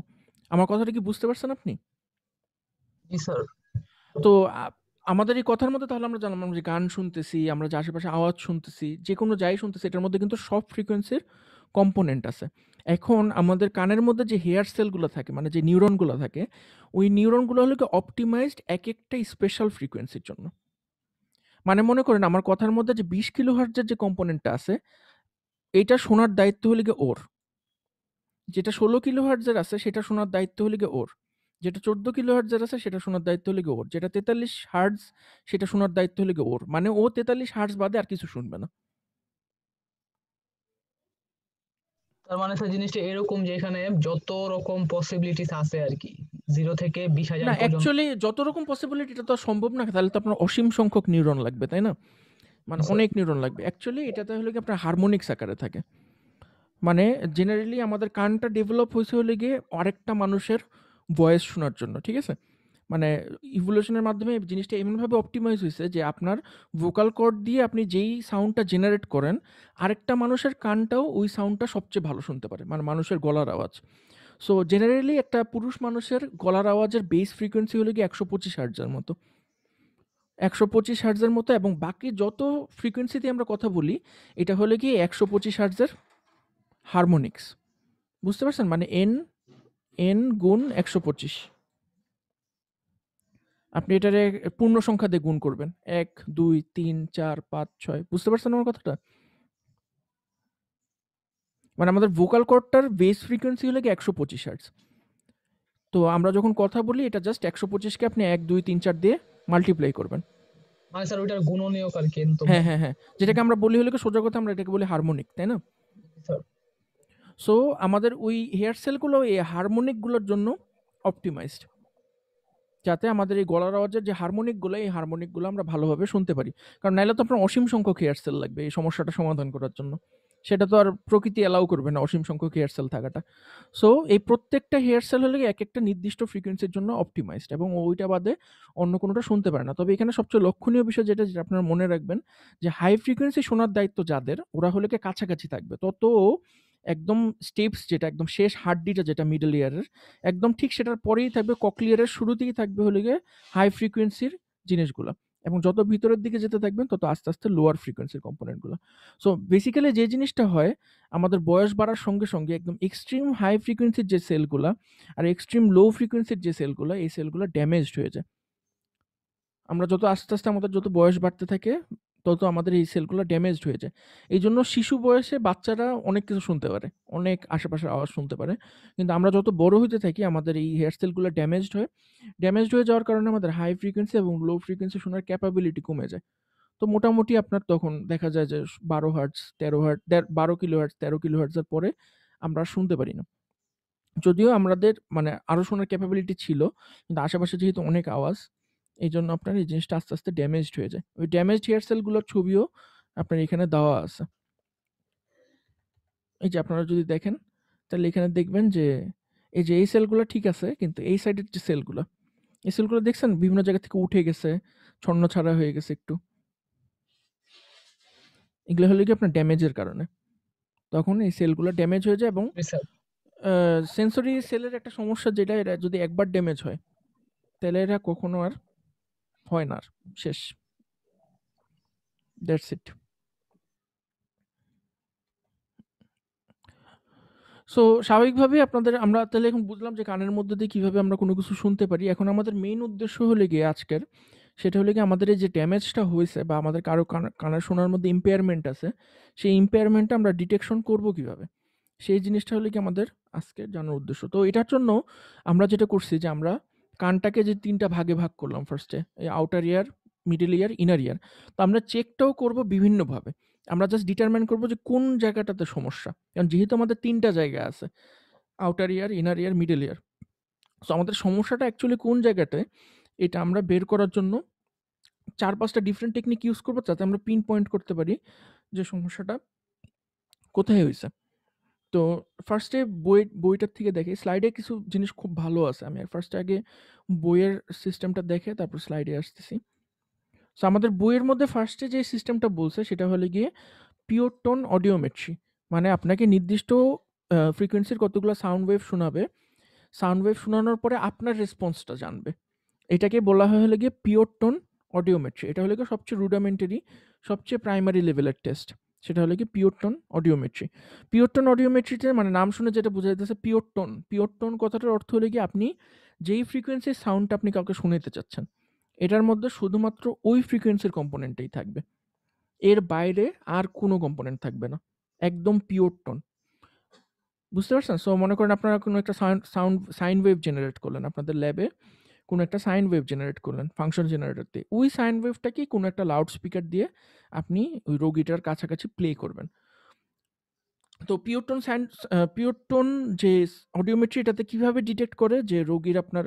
B: আমার কথাটা কি বুঝতে পারছেন আপনি?
A: জি স্যার।
B: তো আমাদের এই কথার মধ্যে তাহলে আমরা জানলাম, আমরা যে গান শুনতেছি, আমরা যে আশেপাশে আওয়াজ শুনতেছি, যে কোনো যাই শুনতেছি, এটার মধ্যে কিন্তু সব ফ্রিকোয়েন্সির কম্পোনেন্ট আছে। এখন আমাদের কানের মধ্যে যে হেয়ার সেলগুলো থাকে, মানে যে নিউরনগুলো থাকে, ওই নিউরনগুলো হলো কি অপটিমাইজড এক একটা স্পেশাল ফ্রিকোয়েন্সির জন্য। মানে মনে করেন আমার কথার মধ্যে যে 20 কিলোহার্টজের যে কম্পোনেন্টটা আছে, এইটা শোনার দায়িত্ব হলো গিয়ে ওর। যেটা 16 কিলোহার্টজের আছে সেটা শোনার দায়িত্ব হলো গিয়ে ওর। যেটা 14 কিলোহার্টজের আছে সেটা শোনার দায়িত্ব হলো গিয়ে ওর। যেটা 43 হার্টজ সেটা শোনার দায়িত্ব হলো গিয়ে ওর। মানে ও 43 হার্টজ বাদে আর কিছু শুনবে না।
A: তার মানে স্যার জিনিসটা এরকম যে এখানে যত রকম পসিবিলিটিস আছে আর কি, 0 থেকে 20,000
B: না
A: পর্যন্ত।
B: অ্যাকচুয়ালি যত রকম পসিবিলিটি এটা তো সম্ভব না, তাহলে তো আপনার অসীম সংখ্যক নিউরন লাগবে, তাই না? মানে
A: স্যার
B: অনেক নিউরন লাগবে। অ্যাকচুয়ালি এটাতে হলো কি আপনার হারমোনিক্স আকারে থাকে। মানে জেনারেলি আমাদের কানটা ডেভেলপ হয়েছে হলে গিয়ে আরেকটা মানুষের ভয়েস শোনার জন্য, ঠিক আছে? মানে ইভলিউশনের মাধ্যমে এই জিনিসটা এমনভাবে অপটিমাইজ হয়েছে যে আপনার ভোকাল কর্ড দিয়ে আপনি যেই সাউন্ডটা জেনারেট করেন, আরেকটা মানুষের কানটাও ওই সাউন্ডটা সবচেয়ে ভালো শুনতে পারে, মানে মানুষের গলার আওয়াজ। সো জেনারেলি একটা পুরুষ মানুষের গলার আওয়াজের বেস ফ্রিকোয়েন্সি হলো গিয়ে 125 হার্টজের মতো, 125 হার্টজের মতো, এবং বাকি যত ফ্রিকোয়েন্সিতে আমরা কথা বলি এটা হলো গিয়ে 125 হার্টজের হারমোনিক্স। বুঝতে পারছেন? মানে এন এন গুণ 125। আপনি এটারে পূর্ণ সংখ্যা দিয়ে গুণ করবেন, 1 2 3 4 5 6। বুঝতে পারছেন আমার কথাটা? মানে আমাদের ভোকাল কর্ডটার বেস ফ্রিকোয়েন্সি হলো গিয়ে 125 হার্টজ। তো আমরা যখন কথা বলি এটা জাস্ট 125কে আপনি 1 2 3 4 দিয়ে মাল্টিপ্লাই করবেন।
A: মানে স্যার ওইটার গুণনীয়ক আর কি, তো
B: হ্যাঁ হ্যাঁ হ্যাঁ, যেটাকে আমরা বলি হলো কি সোজা কথা আমরা এটাকে বলি হারমোনিক, তাই না?
A: স্যার
B: সো আমাদের ওই হেয়ার সেলগুলো এই হারমোনিকগুলোর জন্য অপটিমাইজড, যাতে আমাদের এই গলার আওয়াজের যে হারমোনিকগুলো, এই হারমোনিকগুলো আমরা ভালোভাবে শুনতে পারি। কারণ নাহলে তো আপনার অসীম সংখ্যক হেয়ার সেল লাগবে এই সমস্যাটা সমাধান করার জন্য। সেটা তো আর প্রকৃতি অ্যালাউ করবে না অসীম সংখ্যক হেয়ার সেল থাকাটা। সো এই প্রত্যেকটা হেয়ার সেল হলে এক একটা নির্দিষ্ট ফ্রিকোয়েন্সির জন্য অপটিমাইজড, এবং ওইটা বাদে অন্য কোনোটা শুনতে পারে না। তবে এখানে সবচেয়ে লক্ষণীয় বিষয় যেটা যেটা আপনারা মনে রাখবেন, যে হাই ফ্রিকোয়েন্সি শোনার দায়িত্ব যাদের, ওরা হলে কি কাছাকাছি থাকবে, তত একদম স্টেপস যেটা একদম শেষ হাড্ডিটা যেটা মিডল ইয়ারের একদম ঠিক সেটার পরেই থাকবে, ককলিয়ারের শুরুতেই থাকবে হলে গিয়ে হাই ফ্রিকোয়েন্সির জিনিসগুলো, এবং যত ভিতরের দিকে যেতে থাকবেন তত আস্তে আস্তে লোয়ার ফ্রিকোয়েন্সির কম্পোনেন্টগুলো। সো বেসিক্যালি যে জিনিসটা হয়, আমাদের বয়স বাড়ার সঙ্গে সঙ্গে একদম এক্সট্রিম হাই ফ্রিকোয়েন্সির যে সেলগুলো আর এক্সট্রিম লো ফ্রিকোয়েন্সির যে সেলগুলো, এই সেলগুলো ড্যামেজড হয়ে যায়। আমরা যত আস্তে আস্তে আমাদের যত বয়স বাড়তে থাকে তত আমাদের এই সেলগুলো ড্যামেজড হয়ে যায়। এই জন্য শিশু বয়সে বাচ্চারা অনেক কিছু শুনতে পারে, অনেক আশেপাশের আওয়াজ শুনতে পারে, কিন্তু আমরা যত বড় হতে থাকি আমাদের এই হেয়ার সেলগুলো ড্যামেজড হয়ে যাওয়ার কারণে আমাদের হাই ফ্রিকোয়েন্সি এবং লো ফ্রিকোয়েন্সি শোনার ক্যাপাবিলিটি কমে যায়। তো মোটামুটি আপনার তখন দেখা যায় যে 12 হার্টজ 13 হার্টজ 12 কিলোহার্টজ 13 কিলোহার্টজের পরে আমরা আর শুনতে পারি না। যদিও আমাদের মানে আরো শোনার ক্যাপাবিলিটি ছিল, কিন্তু আশেপাশে যেহেতু অনেক আওয়াজ, এই জন্য আপনার এই জিনিসটা আস্তে আস্তে ড্যামেজড হয়ে যায়। ওই ড্যামেজড হেয়ার সেলগুলোর ছবিও আপনার এখানে দেওয়া আছে। এই যে আপনারা যদি দেখেন তাহলে এখানে দেখবেন যে এই যে এই সেলগুলো ঠিক আছে, কিন্তু এই সাইডের যে সেলগুলো, এই সেলগুলো দেখছেন বিভিন্ন জায়গা থেকে উঠে গেছে, ছন্ন ছাড়া হয়ে গেছে একটু। এগুলো হলো কি আপনার ড্যামেজের কারণে, তখন এই সেলগুলো ড্যামেজ হয়ে যায়। এবং
A: স্যার
B: সেন্সরি সেলের একটা সমস্যা যেটা, এটা যদি একবার ড্যামেজ হয় তাহলে এটা কখনো আর হয় না, আর শেষ। That's it. সো স্বাভাবিকভাবেই আপনাদের আমরা তাহলে এখন বুঝলাম যে কানের মধ্যে দিয়ে কীভাবে আমরা কোনো কিছু শুনতে পারি। এখন আমাদের মেইন উদ্দেশ্য হলো গিয়ে আজকের, সেটা হলো গিয়ে আমাদের এই যে ড্যামেজটা হয়েছে বা আমাদের কারো কানের শোনার মধ্যে ইম্পেয়ারমেন্ট আছে, সেই ইম্পেয়ারমেন্টটা আমরা ডিটেকশন করব কীভাবে, সেই জিনিসটা হলো কি আমাদের আজকের জানার উদ্দেশ্য। তো এটার জন্য আমরা যেটা করছি যে আমরা কানটাকে যে 3টা ভাগে ভাগ করলাম ফার্স্টে, এই আউটার ইয়ার, মিডল ইয়ার, ইনার ইয়ার। তো আমরা চেকটাও করব বিভিন্নভাবে। আমরা জাস্ট ডিটারমাইন করব যে কোন জায়গাটাতে সমস্যা। কারণ যেহেতু আমাদের 3টা জায়গা আছে, আউটার ইয়ার, ইনার ইয়ার, মিডল ইয়ার। সো আমাদের সমস্যাটা অ্যাকচুয়ালি কোন জায়গাটায়, এটা আমরা বের করার জন্য 4-5টা ডিফারেন্ট টেকনিক ইউজ করব, যাতে আমরা পিন পয়েন্ট করতে পারি যে সমস্যাটা কোথায় হয়েছে। তো ফার্স্টে বইটার থেকে দেখি, স্লাইডে কিছু জিনিস খুব ভালো আছে। আমি ফার্স্টে আগে বইয়ের সিস্টেমটা দেখে তারপর স্লাইডে আসতেছি। সো আমাদের বইয়ের মধ্যে ফার্স্টে যে সিস্টেমটা বলছে সেটা হলো গিয়ে পিওর টোন অডিওমেট্রি, মানে আপনাকে নির্দিষ্ট ফ্রিকোয়েন্সির কতগুলো সাউন্ড ওয়েভ শোনাবে, সাউন্ড ওয়েভ শোনানোর পরে আপনার রেসপন্সটা জানবে। এটাকে বলা হয় হলো গিয়ে পিওর টোন অডিওমেট্রি। এটা হলো গিয়ে সবচেয়ে রুডামেন্টারি, সবচেয়ে প্রাইমারি লেভেলের টেস্ট। সেটা হলো কি pure tone audiometry. Pure tone অডিওমেট্রিতে মানে নাম শুনে যেটা বোঝা যাচ্ছে পিওর টোন, পিওর টোন কথাটার অর্থ হলো কি আপনি যেই ফ্রিকোয়েন্সির সাউন্ডটা আপনি কাউকে শোনাতে চাচ্ছেন এটার মধ্যে শুধুমাত্র ওই ফ্রিকোয়েন্সির কম্পোনেন্টই থাকবে, এর বাইরে আর কোনো কম্পোনেন্ট থাকবে না, একদম পিওর টোন। বুঝতে পারছেন? সো মনে করেন আপনারা কোনো একটা সাউন্ড সাইন ওয়েভ জেনারেট করলেন আপনাদের ল্যাবে, কোনো একটা সাইন ওয়েভ জেনারেট করলেন ফাংশন জেনারেটর দিয়ে, ওই সাইন ওয়েভটাকে কোনো একটা লাউড স্পিকার দিয়ে আপনি ওই রোগীটার কাছাকাছি প্লে করবেন। তো পিওর টোন যে অডিওমেট্রি এটাতে কিভাবে ডিটেক্ট করে যে রোগীর আপনার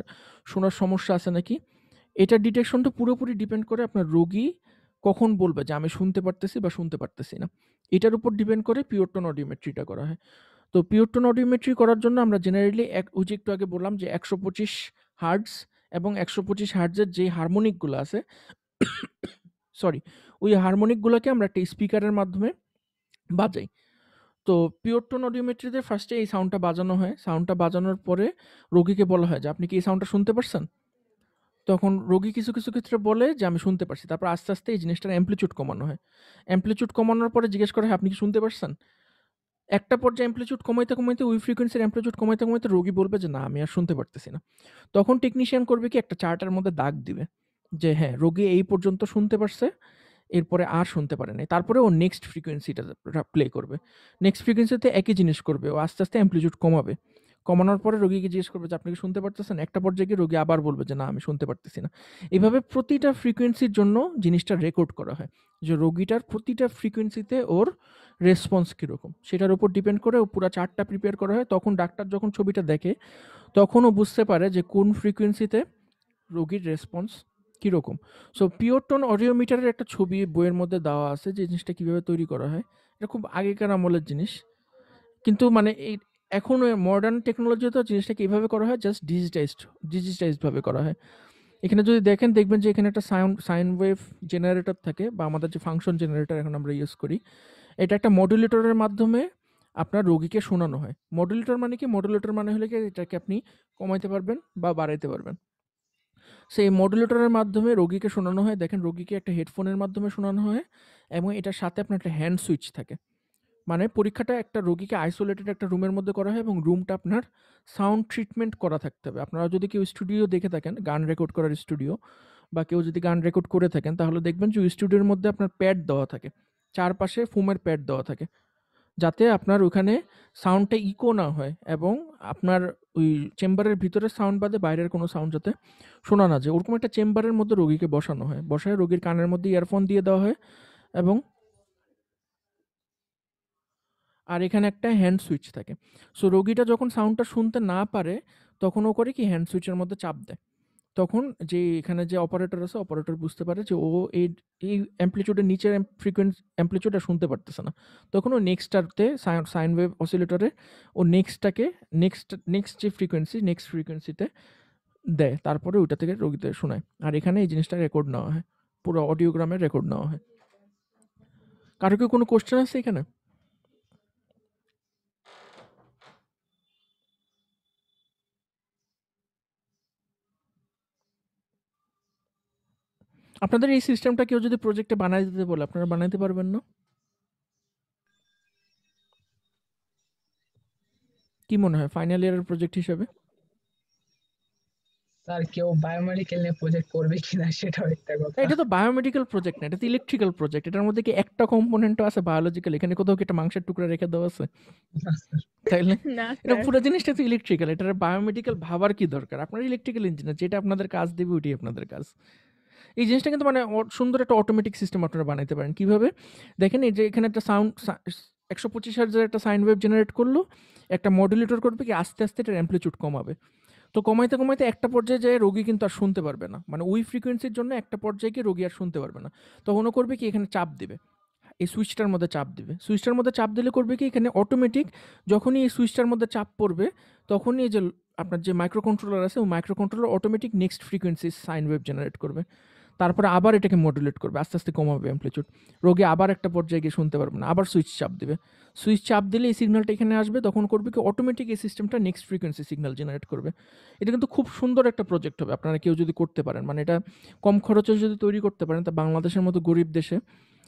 B: শোনার সমস্যা আছে নাকি, এটা ডিটেকশনটা পুরোপুরি ডিপেন্ড করে আপনার রোগী কখন বলবে যে আমি শুনতে পারতেছি বা শুনতে পারতেছি না, এটার উপর ডিপেন্ড করে পিওর টোন অডিওমেট্রিটা করা হয়। তো পিওর টোন অডিওমেট্রি করার জন্য আমরা জেনারেলি ওই যে একটু আগে বললাম যে 125 হার্টজ এবং 125 হার্টজের যে হারমোনিকগুলো আছে সরি, ওই হারমোনিকগুলোকে আমরা একটা স্পিকারের মাধ্যমে বাজাই। তো পিওর টোন অডিওমেট্রিতে ফার্স্টে এই সাউন্ডটা বাজানো হয়, সাউন্ডটা বাজানোর পরে রোগীকে বলা হয় যে আপনি কি এই সাউন্ডটা শুনতে পারছেন? তখন রোগী কিছু কিছু ক্ষেত্রে বলে যে আমি শুনতে পারছি, তারপর আস্তে আস্তে এই জিনিসটার অ্যাম্পলিটিউড কমানো হয়। অ্যাম্পলিটিউড কমানোর পরে জিজ্ঞেস করা হয় আপনি কি শুনতে পারছেন? একটা পর্যায়ে অ্যাম্পলিটিউড কমাইতে কমাইতে ওই ফ্রিকোয়েন্সির অ্যাম্পলিটিউড কমাইতে কমাইতে রোগী বলবে যে না আমি আর শুনতে পারতেছি না। তখন টেকনিশিয়ান করবে কি একটা চার্টের মধ্যে দাগ দিবে যে হ্যাঁ রোগী এই পর্যন্ত শুনতে পারছে, এরপরে আর শুনতে পারে নাই, তারপরে ও নেক্সট ফ্রিকোয়েন্সিটা প্লে করবে, নেক্সট ফ্রিকোয়েন্সিতে একই জিনিস করবে, ও আস্তে আস্তে অ্যাম্পলিটিউড কমাবে, কমানোর পরে রোগীকে জিজ্ঞেস করবে যে আপনি কি শুনতে পারতেছেন, একটা পর্যায়ে গিয়ে রোগী আবার বলবে যে না আমি শুনতে পারতেছি না। এইভাবে প্রতিটা ফ্রিকোয়েন্সির জন্য জিনিসটা রেকর্ড করা হয় যে রোগীটার প্রতিটা ফ্রিকোয়েন্সিতে ওর রেসপন্স কীরকম, সেটার উপর ডিপেন্ড করে ও পুরো চার্টটা প্রিপেয়ার করা হয়। তখন ডাক্তার যখন ছবিটা দেখে তখন ও বুঝতে পারে যে কোন ফ্রিকোয়েন্সিতে রোগীর রেসপন্স কীরকম। সো পিওর টোন অডিওমিটারের একটা ছবি বইয়ের মধ্যে দেওয়া আছে যে জিনিসটা কীভাবে তৈরি করা হয়। এটা খুব আগেকার আমলের জিনিস, কিন্তু মানে এই এখন মডার্ন টেকনোলজিতে জিনিসটাকে এইভাবে করা হয়, জাস্ট ডিজিটাইজডভাবে করা হয়। এখানে যদি দেখেন দেখবেন যে এখানে একটা সাইন ওয়েভ জেনারেটর থাকে বা আমাদের যে ফাংশন জেনারেটর এখন আমরা ইউজ করি, এটা একটা মডুলেটরের মাধ্যমে আপনার রোগীকে শোনানো হয়। মডুলেটর মানে কি? মডুলেটর মানে হলে কি এটাকে আপনি কমাইতে পারবেন বা বাড়াইতে পারবেন। সেই মডুলেটরের মাধ্যমে রোগীকে শোনানো হয়। দেখেন রোগীকে একটা হেডফোনের মাধ্যমে শোনানো হয় এবং এটার সাথে আপনার একটা হ্যান্ড সুইচ থাকে। মানে পরীক্ষাটা একটা রোগীকে আইসোলেটেড একটা রুমের মধ্যে করা হয় এবং রুমটা আপনার সাউন্ড ট্রিটমেন্ট করা থাকতে হবে। আপনারা যদি কেউ স্টুডিও দেখে থাকেন, গান রেকর্ড করার স্টুডিও, বা কেউ যদি গান রেকর্ড করে থাকেন তাহলে দেখবেন যে স্টুডিওর মধ্যে আপনার প্যাড দেওয়া থাকে, চারপাশে ফোমের প্যাড দেওয়া থাকে, যাতে আপনার ওখানে সাউন্ডটা ইকো না হয় এবং আপনার ওই চেম্বারের ভিতরের সাউন্ড বাদে বাইরের কোনো সাউন্ড যাতে শোনা না যায়। ওরকম একটা চেম্বারের মধ্যে রোগীকে বসানো হয়, বসায় রোগীর কানের মধ্যে ইয়ারফোন দিয়ে দেওয়া হয় এবং আর এখানে একটা হ্যান্ড সুইচ থাকে। সো রোগীটা যখন সাউন্ডটা শুনতে না পারে তখন ও করে কি হ্যান্ড সুইচের মধ্যে চাপ দেয়, তখন যে এখানে যে অপারেটর আছে অপারেটর বুঝতে পারে যে ও এই এই অ্যাম্পলিটিউডের নিচের অ্যাম্পলিটিউডটা শুনতে পারতেছে না, তখন ও নেক্সটটাতে সাইন ওয়েভ অসিলেটরে ও নেক্সট যে ফ্রিকোয়েন্সিতে দেয়, তারপরে ওইটা থেকে রোগীদের শোনায়। আর এখানে এই জিনিসটা রেকর্ড নেওয়া হয়, পুরো অডিওগ্রামের রেকর্ড নেওয়া হয়। কারো কি কোনো কোশ্চেন আছে এখানে? আপনাদের এই সিস্টেমটা কেউ যদি প্রজেক্টে বানাই দিতে বলে আপনারা বানাইতে পারবেন না? কি মনে হয় ফাইনাল ইয়ারের প্রজেক্ট হিসেবে?
A: স্যার কেউ বায়োমেডিকেল নিয়ে প্রজেক্ট করবে কিনা সেটাও একটা কথা।
B: এটা তো বায়োমেডিক্যাল প্রজেক্ট না, এটা তো ইলেকট্রিক্যাল প্রজেক্ট। এটার মধ্যে কি একটা কম্পোনেন্টও আছে বায়োলজিক্যাল? এখানে কোথাও কি একটা মাংসের টুকরা রেখে দেওয়া আছে? তাইলে
C: না
B: এটা
C: স্যার।
B: পুরো জিনিসটা তো ইলেকট্রিক্যাল, এটার বায়োমেডিক্যাল ভাবার কি দরকার? আপনারা ইলেকট্রিক্যাল ইঞ্জিনিয়ার, যেটা আপনাদের কাজ দেবে ওইটাই আপনাদের কাজ। এই জিনিসটা কিন্তু মানে সুন্দর একটা অটোমেটিক সিস্টেম আপনারা বানাইতে পারেন। কিভাবে দেখেন, এই যে এখানে একটা সাউন্ড 125 হার্টজের একটা সাইন ওয়েভ জেনারেট করলো, একটা মডুলেটর করবে কি আস্তে আস্তে এটার অ্যাম্পলিটিউড কমাবে। তো কমাইতে কমাইতে একটা পর্যায়ে যায় রোগী কিন্তু আর শুনতে পারবে না, মানে ওই ফ্রিকোয়েন্সির জন্য একটা পর্যায়ে গিয়ে রোগী আর শুনতে পারবে না। তখন ও করবে কি এখানে চাপ দিবে, এই সুইচটার মধ্যে চাপ দিবে। সুইচটার মধ্যে চাপ দিলে করবে কি এখানে অটোমেটিক যখনই এই সুইচটার মধ্যে চাপ পড়বে তখনই এই যে আপনার যে মাইক্রো কন্ট্রোলার আছে ওই micro controller automatic next frequency sine wave generate করবে। তারপরে আবার এটাকে মডুলেট করবে, আস্তে আস্তে কমাবে অ্যামপ্লিটিউড। রোগী আবার একটা পর্যায়ে গিয়ে শুনতে পারবে না, আবার সুইচ চাপ দিবে। সুইচ চাপ দিলে এই সিগন্যালটা এখানে আসবে, তখন করবে কি অটোমেটিক এই সিস্টেমটা নেক্সট ফ্রিকোয়েন্সি সিগন্যাল জেনারেট করবে। এটা কিন্তু খুব সুন্দর একটা প্রজেক্ট হবে আপনারা কেউ যদি করতে পারেন, মানে এটা কম খরচে যদি তৈরি করতে পারেন, তা বাংলাদেশের মতো গরিব দেশে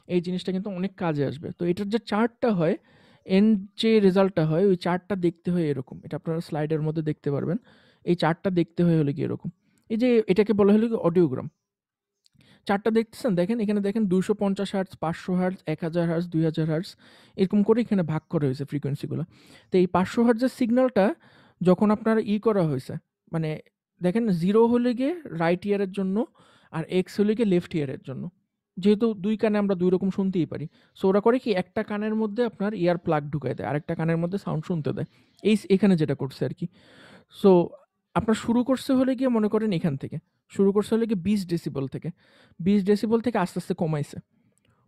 B: এই জিনিসটা কিন্তু অনেক কাজে আসবে। তো এটার যে চার্টটা হয়, এন্ড যে রেজাল্টটা হয়, ওই চার্টটা দেখতে হয় এরকম। এটা আপনারা স্লাইডের মধ্যে দেখতে পারবেন। এই চার্টটা দেখতে হয় হলো কি এরকম। এই যে এটাকে বলা হলো কি অডিওগ্রাম। চার্টটা দেখতেছেন, দেখেন এখানে দেখেন 250 হার্টজ, 500 হার্টজ, 1000 হার্টজ, 2000 হার্টজ, এরকম করে এখানে ভাগ করা হয়েছে ফ্রিকোয়েন্সিগুলো। তো এই 500 হার্টজের সিগন্যালটা যখন আপনার করা হয়েছে, মানে দেখেন 0 হলে গিয়ে রাইট ইয়ারের জন্য, আর এক্স হলে গিয়ে লেফট ইয়ারের জন্য। যেহেতু দুই কানে আমরা দুই রকম শুনতেই পারি, সো ওরা করে কি একটা কানের মধ্যে আপনার ইয়ার প্লাগ ঢুকায় দেয়, আরেকটা কানের মধ্যে সাউন্ড শুনতে দেয়। এখানে যেটা করছে আর কি। সো আপনার শুরু করছে হলে গিয়ে মনে করেন এখান থেকে শুরু করছে হলে গিয়ে 20 ডেসিবল থেকে, 20 ডেসিবল থেকে আস্তে আস্তে কমাইছে।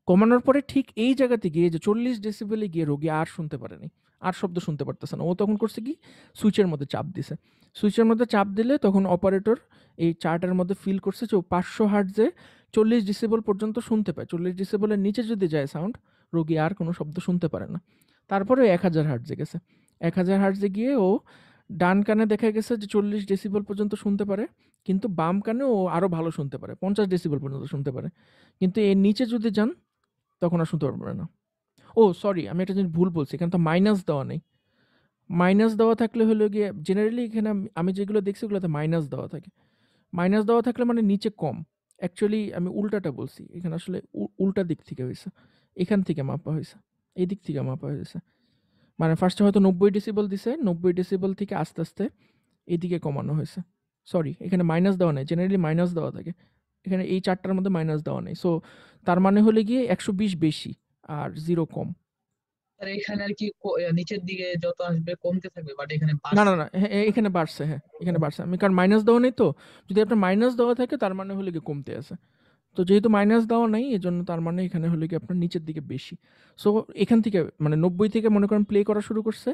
B: কমানোর পরে ঠিক এই জায়গাতে গিয়ে যে 40 ডেসিবেলে গিয়ে রোগী আর শুনতে পারেনি, আর শব্দ শুনতে পারতেছে না। ও তখন করছে কি সুইচের মধ্যে চাপ দিছে। সুইচের মধ্যে চাপ দিলে তখন অপারেটর এই চার্টের মধ্যে ফিল করছে যে 500 হার্টজে 40 ডেসিবল পর্যন্ত শুনতে পায়। 40 ডেসিবলের নিচে যদি যায় সাউন্ড, রোগী আর কোনো শব্দ শুনতে পারে না। তারপরে 1000 হার্টজে গেছে। 1000 হার্টজে গিয়ে ও ডান কানে দেখা গেছে যে 40 ডেসিবল পর্যন্ত শুনতে পারে, কিন্তু বাম কানে ও আরও ভালো শুনতে পারে, 50 ডেসিবল পর্যন্ত শুনতে পারে। কিন্তু এর নিচে যদি যান তখন আর শুনতে পারবে না। ও সরি, আমি একটা জিনিস ভুল বলছি, এখানে তো মাইনাস দেওয়া নেই। মাইনাস দেওয়া থাকলে হলো গিয়ে জেনারেলি এখানে আমি যেগুলো দেখছি ওগুলোতে মাইনাস দেওয়া থাকে। মাইনাস দেওয়া থাকলে মানে নিচে কম। অ্যাকচুয়ালি আমি উল্টাটা বলছি, এখানে আসলে উল্টা দিক থেকে হয়েছে, এখান থেকে মাপা হয়েছে, এই দিক থেকে মাপা হয়েছে। মানে ফার্স্টে হয়তো 90 ডেসিবল দিছে, 90 ডেসিবল থেকে আস্তে আস্তে এদিকে কমানো হয়েছে। সরি, এখানে মাইনাস দেওয়া নেই, জেনারেলি মাইনাস দেওয়া থাকে, এখানে এই চারটার মধ্যে মাইনাস দেওয়া নেই। সো তার মানে হলে গিয়ে 120 বেশি আর 0 কম।
A: আর এখানে আর কি নিচের দিকে যত আসবে কমতে থাকবে, বাট এখানে
B: না
A: বাড়ছে।
B: না না, এখানে বাড়ছে, হ্যাঁ এখানে বাড়ছে। আমি কারণ মাইনাস দেওয়া নেই তো, যদি আপনার মাইনাস দেওয়া থাকে তার মানে হলে গিয়ে কমতে আছে। তো যেহেতু মাইনাস দেওয়া নাই এজন্য তার মানে এখানে হলে গিয়ে আপনার নিচের দিকে বেশি। সো এখান থেকে মানে 90 থেকে মনে করেন প্লে করা শুরু করছে,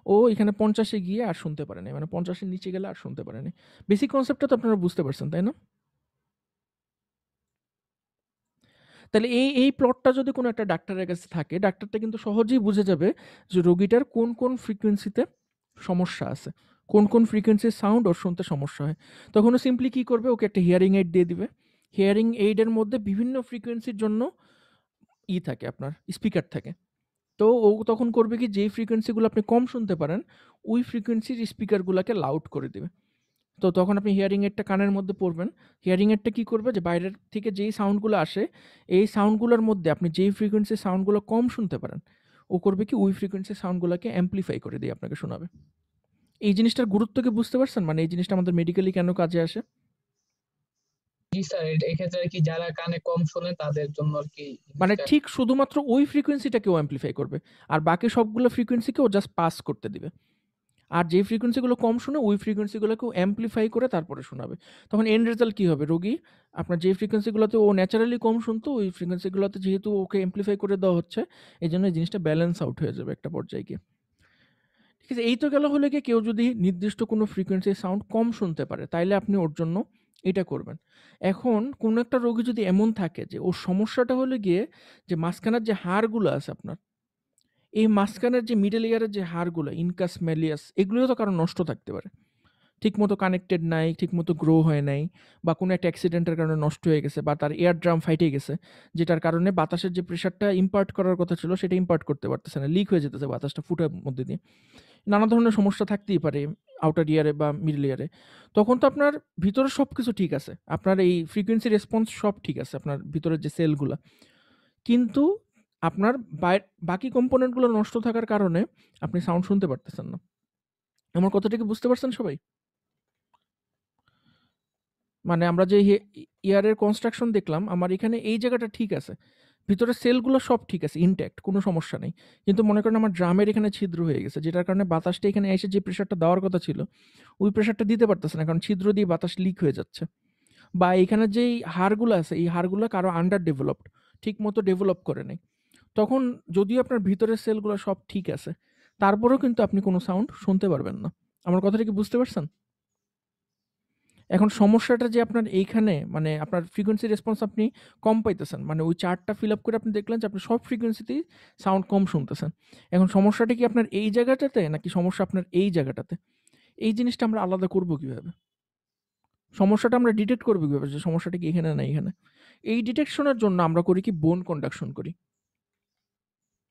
B: ও এখানে 50-এ গিয়ে আর শুনতে পারে না, মানে 50-এর নিচে গেলে আর শুনতে পারে না। বেসিক কনসেপ্টটা তো আপনারা বুঝতে পারছেন, তাই না? তাহলে এই প্লটটা যদি কোনো একটা ডাক্তারের কাছে থাকে, ডাক্তারটা কিন্তু সহজেই বুঝে যাবে যে রোগীটার কোন কোন ফ্রিকোয়েন্সিতে সমস্যা আছে, কোন কোন ফ্রিকোয়েন্সির সাউন্ড ওর শুনতে সমস্যা হয়। তখন ও সিম্পলি কী করবে, ওকে একটা হিয়ারিং এইড দিয়ে দিবে। হিয়ারিং এইডের মধ্যে বিভিন্ন ফ্রিকোয়েন্সির জন্য থাকে, আপনার স্পিকার থাকে। তো ও তখন করবে কি, যেই ফ্রিকোয়েন্সিগুলো আপনি কম শুনতে পারেন ওই ফ্রিকোয়েন্সির স্পিকারগুলোকে লাউড করে দেবে। তো তখন আপনি হিয়ারিং এডটা কানের মধ্যে পড়বেন। হিয়ারিং এডটা কী করবে, যে বাইরের থেকে যেই সাউন্ডগুলো আসে এই সাউন্ডগুলোর মধ্যে আপনি যেই ফ্রিকোয়েন্সির সাউন্ডগুলো কম শুনতে পারেন, ও করবে কি ওই ফ্রিকোয়েন্সির সাউন্ডগুলোকে অ্যাম্প্লিফাই করে দিয়ে আপনাকে শোনাবে। এই জিনিসটার গুরুত্ব কি বুঝতে পারছেন? মানে এই জিনিসটা আমাদের মেডিকেলি কেন কাজে আসে?
A: জি স্যার, এক্ষেত্রে আর কি যারা কানে কম শোনে তাদের জন্য আর কি
B: মানে
A: জিনিসটা।
B: ঠিক শুধুমাত্র ওই ফ্রিকোয়েন্সিটাকে ও অ্যাম্প্লিফাই করবে, আর বাকি সবগুলো ফ্রিকোয়েন্সিকে ও জাস্ট পাস করতে দিবে। আর যে ফ্রিকোয়েন্সিগুলো কম শুনে ওই ফ্রিকোয়েন্সিগুলোকেও অ্যাম্প্লিফাই করে তারপরে শোনাবে। তখন এন্ড রেজাল্ট কী হবে, রোগী আপনার যে ফ্রিকোয়েন্সিগুলোতে ও ন্যাচারালি কম শুনতো ওই ফ্রিকোয়েন্সিগুলোতে যেহেতু ওকে অ্যাম্প্লিফাই করে দেওয়া হচ্ছে, এই জন্য এই জিনিসটা ব্যালেন্স আউট হয়ে যাবে একটা পর্যায়ে গিয়ে। ঠিক আছে, এই তো গেল হলে গিয়ে কেউ যদি নির্দিষ্ট কোনো ফ্রিকোয়েন্সির সাউন্ড কম শুনতে পারে তাইলে আপনি ওর জন্য এটা করবেন। এখন কোনো একটা রোগী যদি এমন থাকে যে ওর সমস্যাটা হলে গিয়ে যে মাঝখানের যে হাড়গুলো আছে আপনার, এই মাঝখানের যে মিডল ইয়ারের যে হাড়গুলো ইনকাস ম্যালিয়াস, এগুলোও তো কারণ নষ্ট থাকতে পারে, ঠিকমতো কানেক্টেড নাই, ঠিকমতো গ্রো হয় নাই, বা কোনো একটা অ্যাক্সিডেন্টের কারণে নষ্ট হয়ে গেছে, বা তার এয়ার ড্রাম ফাইটে গেছে, যেটার কারণে বাতাসের যে প্রেশারটা ইম্পার্ট করার কথা ছিল সেটা ইম্পার্ট করতে পারতেছে না, লিক হয়ে যেতেছে বাতাসটা ফুটার মধ্যে দিয়ে। নানা ধরনের সমস্যা থাকতেই পারে আউটার ইয়ারে বা মিডল ইয়ারে। তখন তো আপনার ভিতরে সব কিছু ঠিক আছে, আপনার এই ফ্রিকোয়েন্সি রেসপন্স সব ঠিক আছে আপনার ভিতরের যে সেলগুলো, কিন্তু আপনার বাকি কম্পোনেন্টগুলো নষ্ট থাকার কারণে আপনি সাউন্ড শুনতে পারতেছেন না। আমার কথাটা কি বুঝতে পারছেন সবাই? মানে আমরা যে ইয়ারের কনস্ট্রাকশন দেখলাম, আমার এখানে এই জায়গাটা ঠিক আছে, ভিতরে সেলগুলো সব ঠিক আছে, ইনট্যাক্ট, কোনো সমস্যা নেই। কিন্তু মনে করেন আমার ড্রামের এখানে ছিদ্র হয়ে গেছে, যেটার কারণে বাতাসটা এখানে এসে যে প্রেশারটা দেওয়ার কথা ছিল ওই প্রেশারটা দিতে পারতেছে না, কারণ ছিদ্র দিয়ে বাতাস লিক হয়ে যাচ্ছে। বা এখানে যেই হাড়গুলো আছে এই হাড়গুলো কারো আন্ডার ডেভেলপড, ঠিক মতো ডেভেলপ করে নেই। তখন যদিও আপনার ভিতরের সেলগুলো সব ঠিক আছে, তারপরেও কিন্তু আপনি কোনো সাউন্ড শুনতে পারবেন না। আমার কথাটা কি বুঝতে পারছেন? এখন সমস্যাটা যে আপনার এইখানে মানে আপনার ফ্রিকোয়েন্সি রেসপন্স আপনি কম পাইতেছেন। মানে ওই চার্টটা ফিল আপ করে আপনি দেখলেন যে আপনি সব ফ্রিকোয়েন্সিতেই সাউন্ড কম শুনতেছেন। এখন সমস্যাটা কি আপনার এই জায়গাটাতে নাকি সমস্যা আপনার এই জায়গাটাতে? এই জিনিসটা আমরা আলাদা করব কিভাবে? সমস্যাটা আমরা ডিটেক্ট করব কিভাবে যে সমস্যাটা কি এখানে না এখানে? এই ডিটেকশনের জন্য আমরা করি কি বোন কন্ডাকশন করি।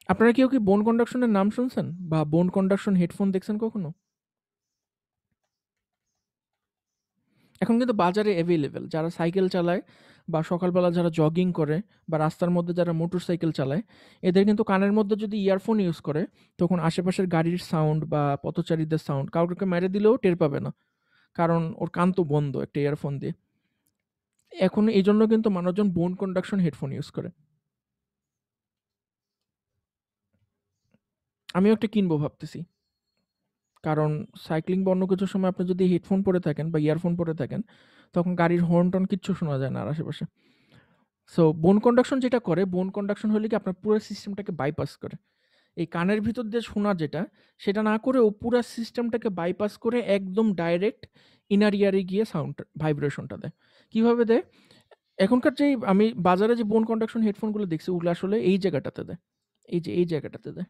B: আপনারা কেউ কি বোন কন্ডাকশনের নাম শুনছেন বা বোন কন্ডাকশন হেডফোন দেখছেন কখনো? এখন কিন্তু বাজারে অ্যাভেলেবেল। যারা সাইকেল চালায় বা সকালবেলা যারা জগিং করে বা রাস্তার মধ্যে যারা মোটরসাইকেল চালায়, এদের কিন্তু কানের মধ্যে যদি ইয়ারফোন ইউজ করে, তখন আশেপাশের গাড়ির সাউন্ড বা পথচারীদের সাউন্ড কাউকে মেরে দিলেও টের পাবে না। কারণ ওর কান তো বন্ধ একটা ইয়ারফোন দিয়ে। এখন এইজন্য কিন্তু মানুষজন বোন কন্ডাকশন হেডফোন ইউজ করে। আমিও একটা কিনবো ভাবতেছি। কারণ সাইক্লিং বা অন্য কিছুর সময় আপনি যদি হেডফোন পরে থাকেন বা ইয়ারফোন পরে থাকেন, তখন গাড়ির হর্ন-টর্ন কিচ্ছু শোনা যায় না আর আশেপাশে। সো বোন কন্ডাকশন যেটা করে, বোন কন্ডাকশন হলে কি আপনার পুরো সিস্টেমটাকে বাইপাস করে। এই কানের ভিতর দিয়ে শোনা যেটা, সেটা না করে ও পুরা সিস্টেমটাকে বাইপাস করে একদম ডাইরেক্ট ইনার ইয়ারে গিয়ে সাউন্ড ভাইব্রেশনটা দেয়। কিভাবে দেয়? এখনকার যেই আমি বাজারে যে বোন কন্ডাকশন হেডফোনগুলো দেখছি, ওগুলো আসলে এই জায়গাটাতে দেয়। এই যে এই জায়গাটাতে দেয়।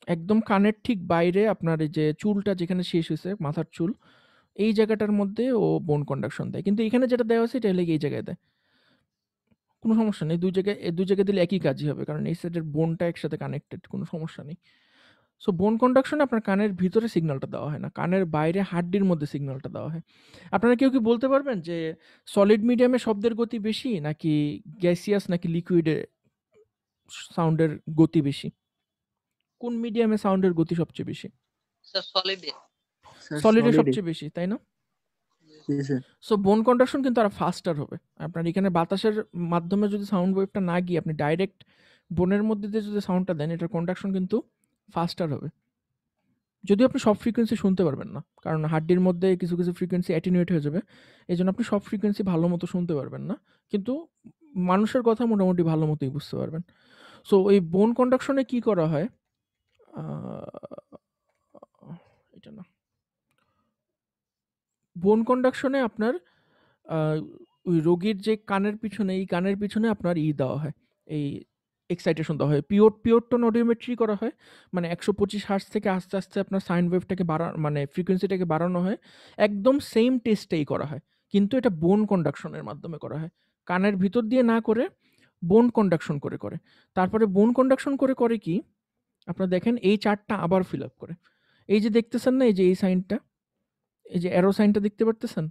B: একদম কানের ঠিক বাইরে আপনার এই যে চুলটা যেখানে শেষ হইছে, মাথার চুল, এই জায়গাটার মধ্যে ও বোন কন্ডাকশন দেয়। কিন্তু এখানে যেটা দেওয়া হয়েছে, এটা হলো এই জায়গায় দেয়। কোনো সমস্যা নেই। ২ জায়গায় ২ জায়গায় দিলে একই কাজই হবে। কারণ এই সাইডের বোনটা একসাথে কানেক্টেড, কোনো সমস্যা নেই। সো বোন কন্ডাকশনে আপনার কানের ভিতরে সিগন্যালটা দেওয়া হয় না। কানের বাইরে হাড্ডির মধ্যে সিগন্যালটা দেওয়া হয়। আপনারা কেউ কি বলতে পারবেন যে সলিড মিডিয়ামে শব্দের গতি বেশি নাকি গ্যাসিয়াস নাকি লিকুইডে সাউন্ডের গতি বেশি? কোন মিডিয়ামে সাউন্ডের গতি সবচেয়ে বেশি?
E: Sir, solid.
F: স্যার
B: সলিডে
F: সলিডে।
B: সবচেয়ে বেশি, তাই না?
F: জি স্যার।
B: সো বোন কন্ডাকশন কিন্তু আরো ফাস্টার হবে। আপনার এখানে বাতাসের মাধ্যমে যদি সাউন্ড ওয়েভটা না গিয়ে আপনি ডাইরেক্ট বোনের মধ্যে দিয়ে যদি সাউন্ডটা দেন, এটার কন্ডাকশন কিন্তু ফাস্টার হবে। যদিও আপনি সব ফ্রিকোয়েন্সি শুনতে পারবেন না। কারণ হাড্ডির মধ্যে কিছু, কিছু ফ্রিকোয়েন্সি অ্যাটেনুয়েট হয়ে যাবে। এজন্য আপনি সব ফ্রিকোয়েন্সি ভালো মতো শুনতে পারবেন না। কিন্তু মানুষের কথা মোটামুটি ভালো মতোই বুঝতে পারবেন। সো এই বোন কন্ডাকশনে কি করা হয়? আ এটা না। বোন কন্ডাকশনে আপনার আ ওই রোগীর যে কানের পিছনে, এই কানের পিছনে আপনার দেওয়া হয়। এই এক্সাইটেশন দেওয়া হয়। পিওর টোন অডিওমেট্রি করা হয়। মানে ১২৫ হার্টজ থেকে আস্তে, আস্তে আপনার সাইন ওয়েভটাকে মানে ফ্রিকোয়েন্সিটাকে বাড়ানো হয়। একদম সেম টেস্টেই করা হয়। কিন্তু এটা বোন কন্ডাকশনের মাধ্যমে করা হয়। কানের ভিতর দিয়ে না করে বোন কন্ডাকশন করে। তারপরে বোন কন্ডাকশন করে কি? আপনারা দেখেন এই চার্টটা আবার ফিল আপ করে। এই যে দেখতেছেন না, এই যে এই সাইনটা, এই যে অ্যারো সাইনটা দেখতে পারতেছেন?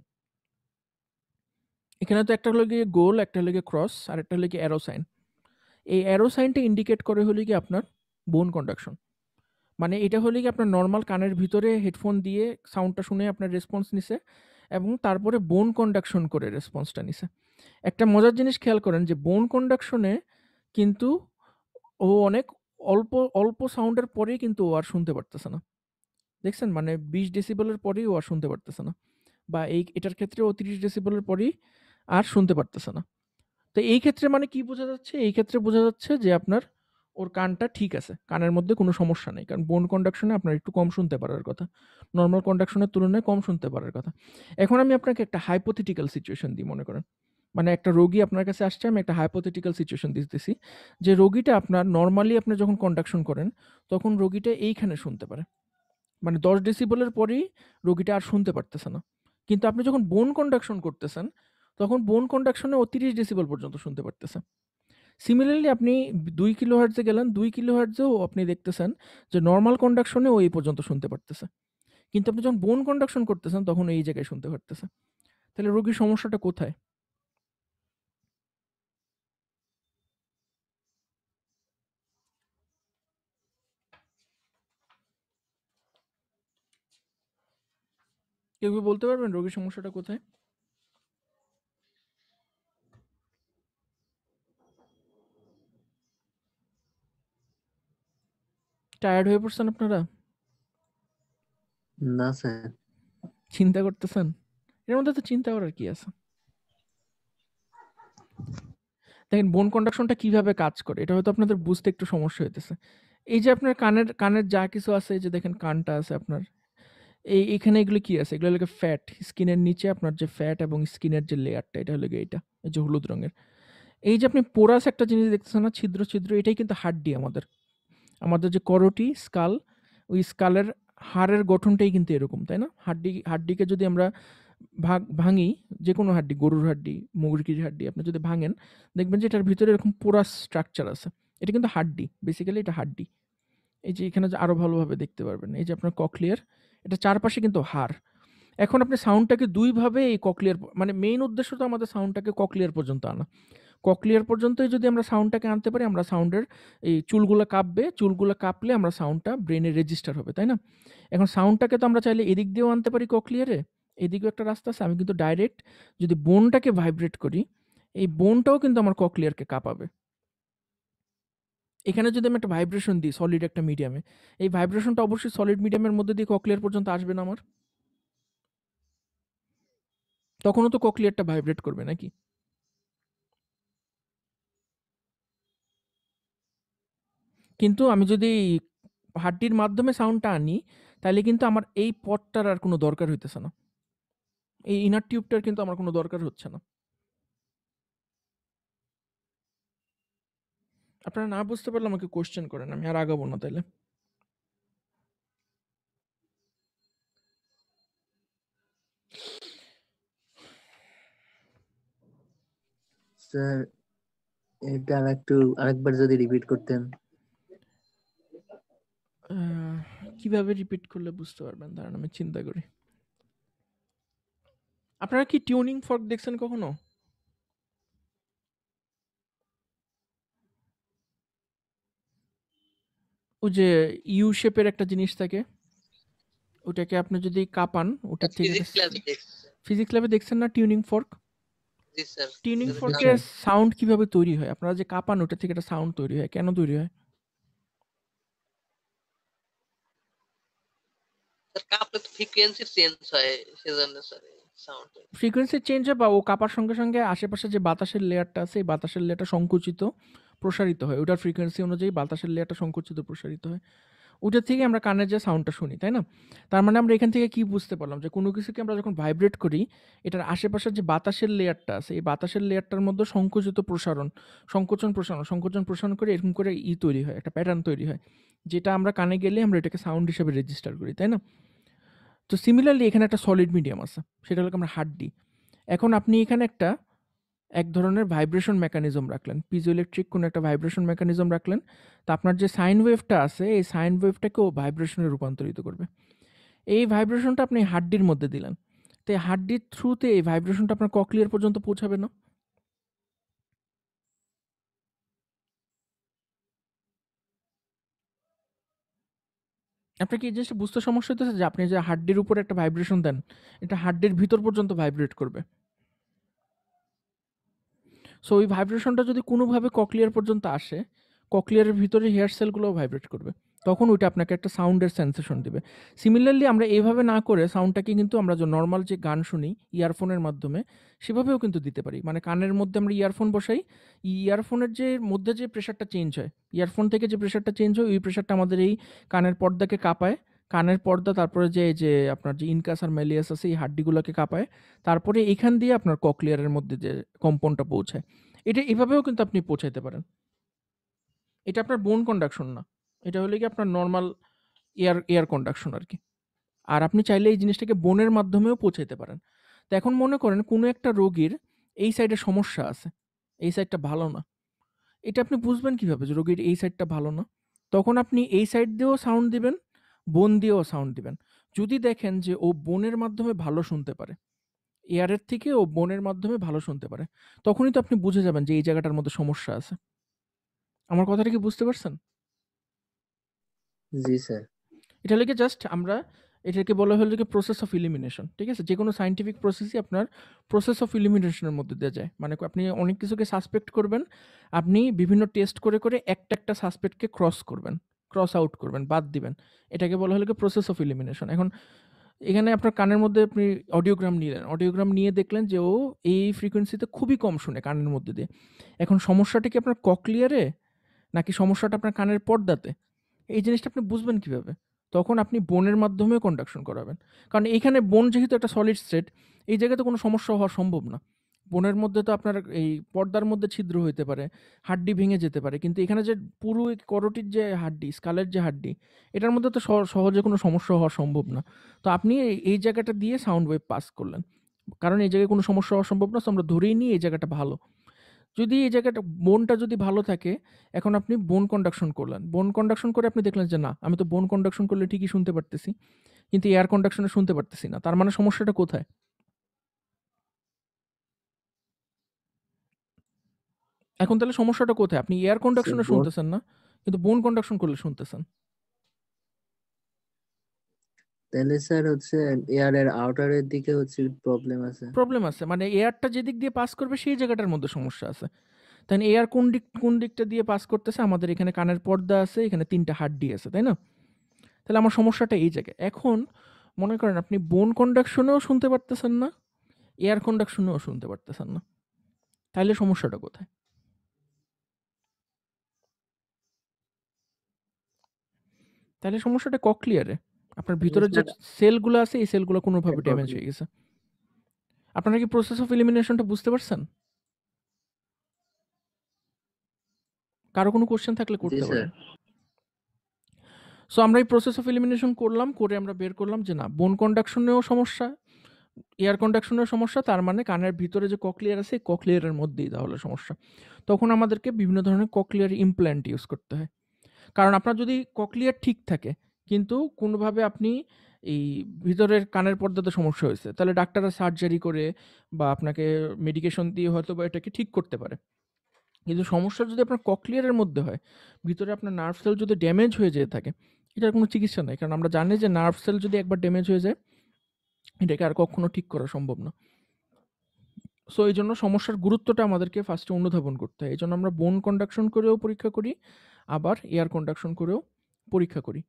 B: এখানে তো একটা হলো গিয়ে গোল, একটা হলো গিয়ে ক্রস, আর একটা হলো গিয়ে অ্যারো সাইন। এই অ্যারো সাইনটা ইন্ডিকেট করে হলো গিয়ে আপনার বোন কন্ডাকশন। মানে এটা হলো গিয়ে আপনার নরমাল কানের ভিতরে হেডফোন দিয়ে সাউন্ডটা শুনে আপনার রেসপন্স নিছে এবং তারপরে বোন কন্ডাকশন করে রেসপন্সটা নিছে। একটা মজার জিনিস খেয়াল করেন যে বোন কন্ডাকশনে কিন্তু ও অনেক অল্প সাউন্ডের পরেই কিন্তু ও আর শুনতে পারতেছে না। দেখছেন? মানে ২০ ডেসিবেলের পরেই ও আর শুনতে পারতেছে না। বা এটার ক্ষেত্রে ও ৩০ ডেসিবেলের পরেই আর শুনতে পারতেছে না। তো এই ক্ষেত্রে মানে কি বোঝা যাচ্ছে? এই ক্ষেত্রে বোঝা যাচ্ছে যে আপনার ওর কানটা ঠিক আছে। কানের মধ্যে কোনো সমস্যা নেই। কারণ বোন কন্ডাকশনে আপনার একটু কম শুনতে পারার কথা। নরমাল কন্ডাকশনের তুলনায় কম শুনতে পারার কথা। এখন আমি আপনাকে একটা হাইপোথেটিক্যাল সিচুয়েশন দিই মনে করেন। মানে একটা রোগী আপনার কাছে আসছে, আমি একটা হাইপোথেটিক্যাল সিচুয়েশন দিতেছি। যে রোগীটা আপনার নরমালি আপনি যখন কন্ডাকশন করেন, তখন রোগীটা এইখানে শুনতে পারে। মানে ১০ ডেসিবেলের পরেই রোগীটা আর শুনতে পারতেছে না। কিন্তু আপনি যখন বোন কন্ডাকশন করতেছেন, তখন বোন কন্ডাকশনে ও ৩০ ডেসিবেল পর্যন্ত শুনতে পারতেছে। সিমিলারলি আপনি ২ কিলোহার্টজে গেলেন, ২ কিলোহার্টজেও আপনি দেখতেছেন যে নরমাল কন্ডাকশনে ও এই পর্যন্ত শুনতে পারতেছে। কিন্তু আপনি যখন বোন কন্ডাকশন করতেছেন, তখন ও এই জায়গায় শুনতে পারতেছে। তাহলে রোগীর সমস্যাটা কোথায়? কেউ কি বলতে পারবেন রোগীর সমস্যাটা কোথায়? টায়ার্ড হয়ে পড়ছেন আপনারা?
F: না স্যার।
B: চিন্তা করতেছেন? এর মধ্যে তো চিন্তা করার কি আছে? দেখেন বোন কন্ডাকশনটা কিভাবে কাজ করে, এটা হয়তো আপনাদের বুঝতে একটু সমস্যা হইতেছে। এই যে আপনার কানের যা কিছু আছে, এই যে দেখেন কানটা আছে আপনার, এখানে এগুলো কি আছে? এগুলো হলো ফ্যাট। স্কিনের নিচে আপনার যে ফ্যাট এবং স্কিনের যে লেয়ারটা, এটা হলো গিয়ে এইটা। এই যে হলুদ রঙের। এই যে আপনি পোরাস একটা জিনিস দেখতেছেন না, ছিদ্র, ছিদ্র, এটাই কিন্তু হাড্ডি আমাদের। আমাদের যে করোটি, স্কাল, ওই স্কালের হাড়ের গঠনটাই কিন্তু এরকম, তাই না? হাড্ডিকে যদি আমরা ভাঙি, যেকোনো হাড্ডি, গরুর হাড্ডি, মুরগির হাড্ডি আপনি যদি ভাঙেন, দেখবেন যে এটার ভিতরে এরকম পোরাস স্ট্রাকচার আছে। এটা কিন্তু হাড্ডি, বেসিক্যালি এটা হাড্ডি। এই যে এখানে যে আরো ভালোভাবে দেখতে পারবেন, এই যে আপনার ককলিয়ার, এটা চারপাশে কিন্তু হাড়। এখন আপনি সাউন্ডটাকে ২ ভাবে এই ককলিয়ার মানে মেইন উদ্দেশ্য তো আমাদের সাউন্ডটাকে ককলিয়ার পর্যন্ত আনা। ককলিয়ার পর্যন্তই যদি আমরা সাউন্ডটাকে আনতে পারি, আমরা সাউন্ডের এই চুলগুলা কাঁপবে, চুলগুলা কাঁপলে আমরা সাউন্ডটা ব্রেনে রেজিস্টার হবে, তাই না? এখন সাউন্ডটাকে তো আমরা চাইলে এদিক দিয়েও আনতে পারি ককলিয়ারে, এদিকেও একটা রাস্তা আছে। আমি কিন্তু ডাইরেক্ট যদি বোনটাকে ভাইব্রেট করি, এই বোনটাও কিন্তু আমার ককলিয়ারকে কাঁপাবে। এখানে যদি আমি একটা ভাইব্রেশন দিই সলিড একটা মিডিয়ামে, এই ভাইব্রেশনটা অবশ্যই সলিড মিডিয়ামের মধ্যে দিয়ে ককলিয়ার পর্যন্ত আসবে না আমার? তখনও তো ককলিয়ারটা ভাইব্রেট করবে নাকি? কিন্তু আমি যদি হাড্ডির মাধ্যমে সাউন্ডটা আনি, তাহলে কিন্তু আমার এই পথটার আর কোনো দরকার হইতেছে না। এই ইনার টিউবটার কিন্তু আমার কোনো দরকার হচ্ছে না। আপনারা না বুঝতে পারলে আমাকে কোয়েশ্চেন করেন, আমি আর আগাবো না তাইলে।
F: স্যার এটা আরেকবার যদি রিপিট করতেন।
B: কিভাবে রিপিট করলে বুঝতে পারবেন, দাঁড়ান আমি চিন্তা করি। আপনারা কি টিউনিং ফর্ক দেখছেন কখনো? ওই যে ইউ শেপের একটা জিনিস থাকে, ওটাকে আপনি যদি কাঁপান, ওটার থেকে
E: ফিজিক্স ক্লাস দেখছি।
B: ফিজিক্স ল্যাবে দেখছেন না টিউনিং ফর্ক?
E: জি স্যার।
B: টিউনিং
F: জি
B: ফর্কের
F: স্যার।
B: সাউন্ড কিভাবে তৈরি হয়? আপনারা যে কাঁপান, ওটা থেকে একটা সাউন্ড তৈরি হয়। কেন তৈরি হয়?
E: স্যার কাঁপলে তো ফ্রিকোয়েন্সি চেঞ্জ হয়, সেজন্য স্যার সাউন্ড।
B: ফ্রিকোয়েন্সি চেঞ্জ হয়, বা ও কাঁপার সঙ্গে সঙ্গে আশেপাশে যে বাতাসের লেয়ারটা আছে, এই বাতাসের লেয়ারটা সংকুচিত প্রসারিত হয়। ওটার ফ্রিকোয়েন্সি অনুযায়ী বাতাসের লেয়ারটা সংকুচিত প্রসারিত হয়। ওটার থেকে আমরা কানের যে সাউন্ডটা শুনি, তাই না? তার মানে আমরা এখান থেকে কি বুঝতে পারলাম, যে কোনো কিছুকে আমরা যখন ভাইব্রেট করি, এটার আশেপাশের যে বাতাসের লেয়ারটা আছে, এই বাতাসের লেয়ারটার মধ্যে সংকুচিত প্রসারণ, সংকোচন প্রসারণ করে এরকম করে তৈরি হয়, একটা প্যাটার্ন তৈরি হয়, যেটা আমরা কানে গেলে আমরা এটাকে সাউন্ড হিসেবে রেজিস্টার করি, তাই না? তো সিমিলারলি এখানে একটা সলিড মিডিয়াম আছে, সেটা হলো আমরা হাড্ডি। এখন আপনি এখানে এক ধরনের ভাইব্রেশন মেকানিজম রাখলেন, পিজোইলেকট্রিক কোনো একটা ভাইব্রেশন মেকানিজম রাখলেন। তো আপনার যে সাইন ওয়েভটা আছে, এই সাইন ওয়েভটাকেও ভাইব্রেশনে রূপান্তরিত করবে। এই ভাইব্রেশনটা আপনি হাড্ডির মধ্যে দিলেন, তো এই হাড্ডির থ্রুতে এই ভাইব্রেশনটা আপনার ককলিয়ার পর্যন্ত পৌঁছাবে না? আপনার কি এই জিনিসটা বুঝতে সমস্যা হতেছে, যে আপনি যে হাড্ডির উপরে একটা ভাইব্রেশন দেন, এটা হাড্ডির ভিতর পর্যন্ত ভাইব্রেট করবে। সো ওই ভাইব্রেশনটা যদি কোনোভাবে ককলিয়ার পর্যন্ত আসে, ককলিয়ারের ভিতরে হেয়ার সেলগুলোও ভাইব্রেট করবে, তখন ওইটা আপনাকে একটা সাউন্ডের সেন্সেশন দিবে। সিমিলারলি আমরা এইভাবে না করে সাউন্ডটাকে কিন্তু আমরা যে নর্মাল যে গান শুনি ইয়ারফোনের মাধ্যমে, সেভাবেও কিন্তু দিতে পারি। মানে কানের মধ্যে আমরা ইয়ারফোন বসাই, ইয়ারফোনের যে মধ্যে যে প্রেশারটা চেঞ্জ হয়, ইয়ারফোন থেকে যে প্রেশারটা চেঞ্জ হয়, ওই প্রেশারটা আমাদের এই কানের পর্দাকে কাঁপায়। কানের পর্দা, তারপরে যে যে আপনার যে ইনকাস আর মেলিয়াস আছে, এই হাড্ডিগুলোকে কাঁপায়, তারপরে এখান দিয়ে আপনার ককলিয়ারের মধ্যে যে কম্পনটা পৌঁছায়। এটা এভাবেও কিন্তু আপনি পৌঁছাইতে পারেন। এটা আপনার বোন কন্ডাকশন না, এটা হলো কি আপনার নর্মাল এয়ার কন্ডাকশন আর কি। আর আপনি চাইলে এই জিনিসটাকে বোনের মাধ্যমেও পৌঁছাইতে পারেন। তো এখন মনে করেন কোনো একটা রোগীর এই সাইডে সমস্যা আছে, এই সাইডটা ভালো না, এটা আপনি বুঝবেন কিভাবে যে রোগীর এই সাইডটা ভালো না? তখন আপনি এই সাইড দিয়েও সাউন্ড দিবেন, বোন দিয়েও সাউন্ড দিবেন। যদি দেখেন যে ও বোনের মাধ্যমে ভালো শুনতে পারে, এয়ারের থেকে ও বোনের মাধ্যমে ভালো শুনতে পারে, তখনই তো আপনি বুঝে যাবেন যে এই জায়গাটার মধ্যে সমস্যা আছে। আমার কথাটা কি বুঝতে পারছেন?
F: জি স্যার।
B: এটা হলো জাস্ট আমরা এটাকে বলা হলো যে প্রসেস অফ ইলিমিনেশন, ঠিক আছে? যে কোনো সায়েন্টিফিক প্রসেসই আপনার প্রসেস অফ ইলিমিনেশনের মধ্যে দিয়ে যায়। মানে আপনি অনেক কিছুকে সাসপেক্ট করবেন, আপনি বিভিন্ন টেস্ট করে করে একটা সাসপেক্টকে ক্রস আউট করবেন, বাদ দিবেন। এটাকে বলা হলো প্রসেস অফ ইলিমিনেশন। এখন এখানে আপনার কানের মধ্যে আপনি অডিওগ্রাম নিলেন, অডিওগ্রাম নিয়ে দেখলেন যে ও এই ফ্রিকোয়েন্সিতে খুবই কম শুনে কানের মধ্যে দিয়ে। এখন সমস্যাটা কি আপনার ককলিয়ারে, নাকি সমস্যাটা আপনার কানের পর্দাতে? এই জিনিসটা আপনি বুঝবেন কিভাবে? তখন আপনি বোনের মাধ্যমে কন্ডাকশন করাবেন। কারণ এখানে বোন যেহেতু একটা সলিড স্টেট, এই জায়গাতে কোনো সমস্যা হওয়া সম্ভব না। বোনের মধ্যে তো আপনার এই পর্দার মধ্যে ছিদ্র হইতে পারে, হাড্ডি ভেঙে যেতে পারে, কিন্তু এখানে যে পুরো এই করোটির যে হাড্ডি, স্কালের যে হাড্ডি, এটার মধ্যে তো সহজে কোনো সমস্যা হওয়া সম্ভব না। তো আপনি এই জায়গাটা দিয়ে সাউন্ড ওয়েভ পাস করলেন, কারণ এই জায়গায় কোনো সমস্যা হওয়া সম্ভব না। তো আমরা ধরেই নিই এই জায়গাটা ভালো। যদি এই জায়গাটা বোনটা যদি ভালো থাকে, এখন আপনি বোন কন্ডাকশন করলেন। বোন কন্ডাকশন করে আপনি দেখলেন যে না, আমি তো বোন কন্ডাকশন করলে ঠিকই শুনতে পারতেছি, কিন্তু এয়ার কন্ডাকশনে শুনতে পারতেছি না। তার মানে সমস্যাটা কোথায়? এখন তাহলে সমস্যাটা কোথায়? আপনি এয়ার
F: স্যার
B: কন্ডাকশনে শুনতেছেন না, কিন্তু বোন কন্ডাকশন করলে শুনতেছেন।
F: তাহলে স্যার হচ্ছে এয়ারের আউটারের দিকে হচ্ছে প্রবলেম আছে।
B: প্রবলেম আছে মানে এয়ারটা যেদিক দিয়ে পাস করবে সেই জায়গাটার মধ্যে সমস্যা আছে। তাই এয়ার কোন দিকটা দিয়ে পাস করতেছে? আমাদের এখানে কানের পর্দা আছে, এখানে 3টা হাড্ডি আছে, তাই না? তাহলে আমার সমস্যাটা এই জায়গায়। এখন মনে করেন আপনি বোন কন্ডাকশনেও শুনতে পারতেছেন না, এয়ার কন্ডাকশনেও শুনতে পারতেছেন না, তাহলে সমস্যাটা কোথায়? তাহলে সমস্যাটা ককলিয়ারে। আপনার ভিতরে যে সেলগুলো আছে এই সেলগুলো কোনোভাবে ড্যামেজ হয়ে গেছে। আপনারা কি প্রসেস অফ এলিমিনেশনটা বুঝতে পারছেন? কারো কোনো কোশ্চেন থাকলে
F: জি
B: করতে
F: স্যার।
B: পারেন। সো আমরা এই প্রসেস অফ এলিমিনেশন করলাম, করে আমরা বের করলাম যে না, বোন কন্ডাকশনেও সমস্যা, এয়ার কন্ডাকশনেও সমস্যা, তার মানে কানের ভিতরে যে ককলিয়ার আছে ককলিয়ারের মধ্যেই তাহলে সমস্যা। তখন আমাদেরকে বিভিন্ন ধরনের ককলিয়ার ইমপ্ল্যান্ট ইউজ করতে হয়। কারণ আপনার যদি ককলিয়ার ঠিক থাকে কিন্তু কোনোভাবে আপনি এই ভিতরের কানের পর্দাতে সমস্যা হয়েছে, তাহলে ডাক্তাররা সার্জারি করে বা আপনাকে মেডিকেশন দিয়ে হয়তো বা এটাকে ঠিক করতে পারে। কিন্তু সমস্যা যদি আপনার ককলিয়ারের মধ্যে হয়, ভিতরে আপনার নার্ভ সেল যদি ড্যামেজ হয়ে যেয়ে থাকে, এটার কোনো চিকিৎসা নাই। কারণ আমরা জানি যে নার্ভ সেল যদি একবার ড্যামেজ হয়ে যায়, এটাকে আর কখনো ঠিক করা সম্ভব না। সো এই জন্য সমস্যার গুরুত্বটা আমাদেরকে ফার্স্টে অনুধাবন করতে হয়। এই জন্য আমরা বোন কন্ডাকশন করেও পরীক্ষা করি, আবার এয়ার কন্ডাকশন করেও পরীক্ষা করি।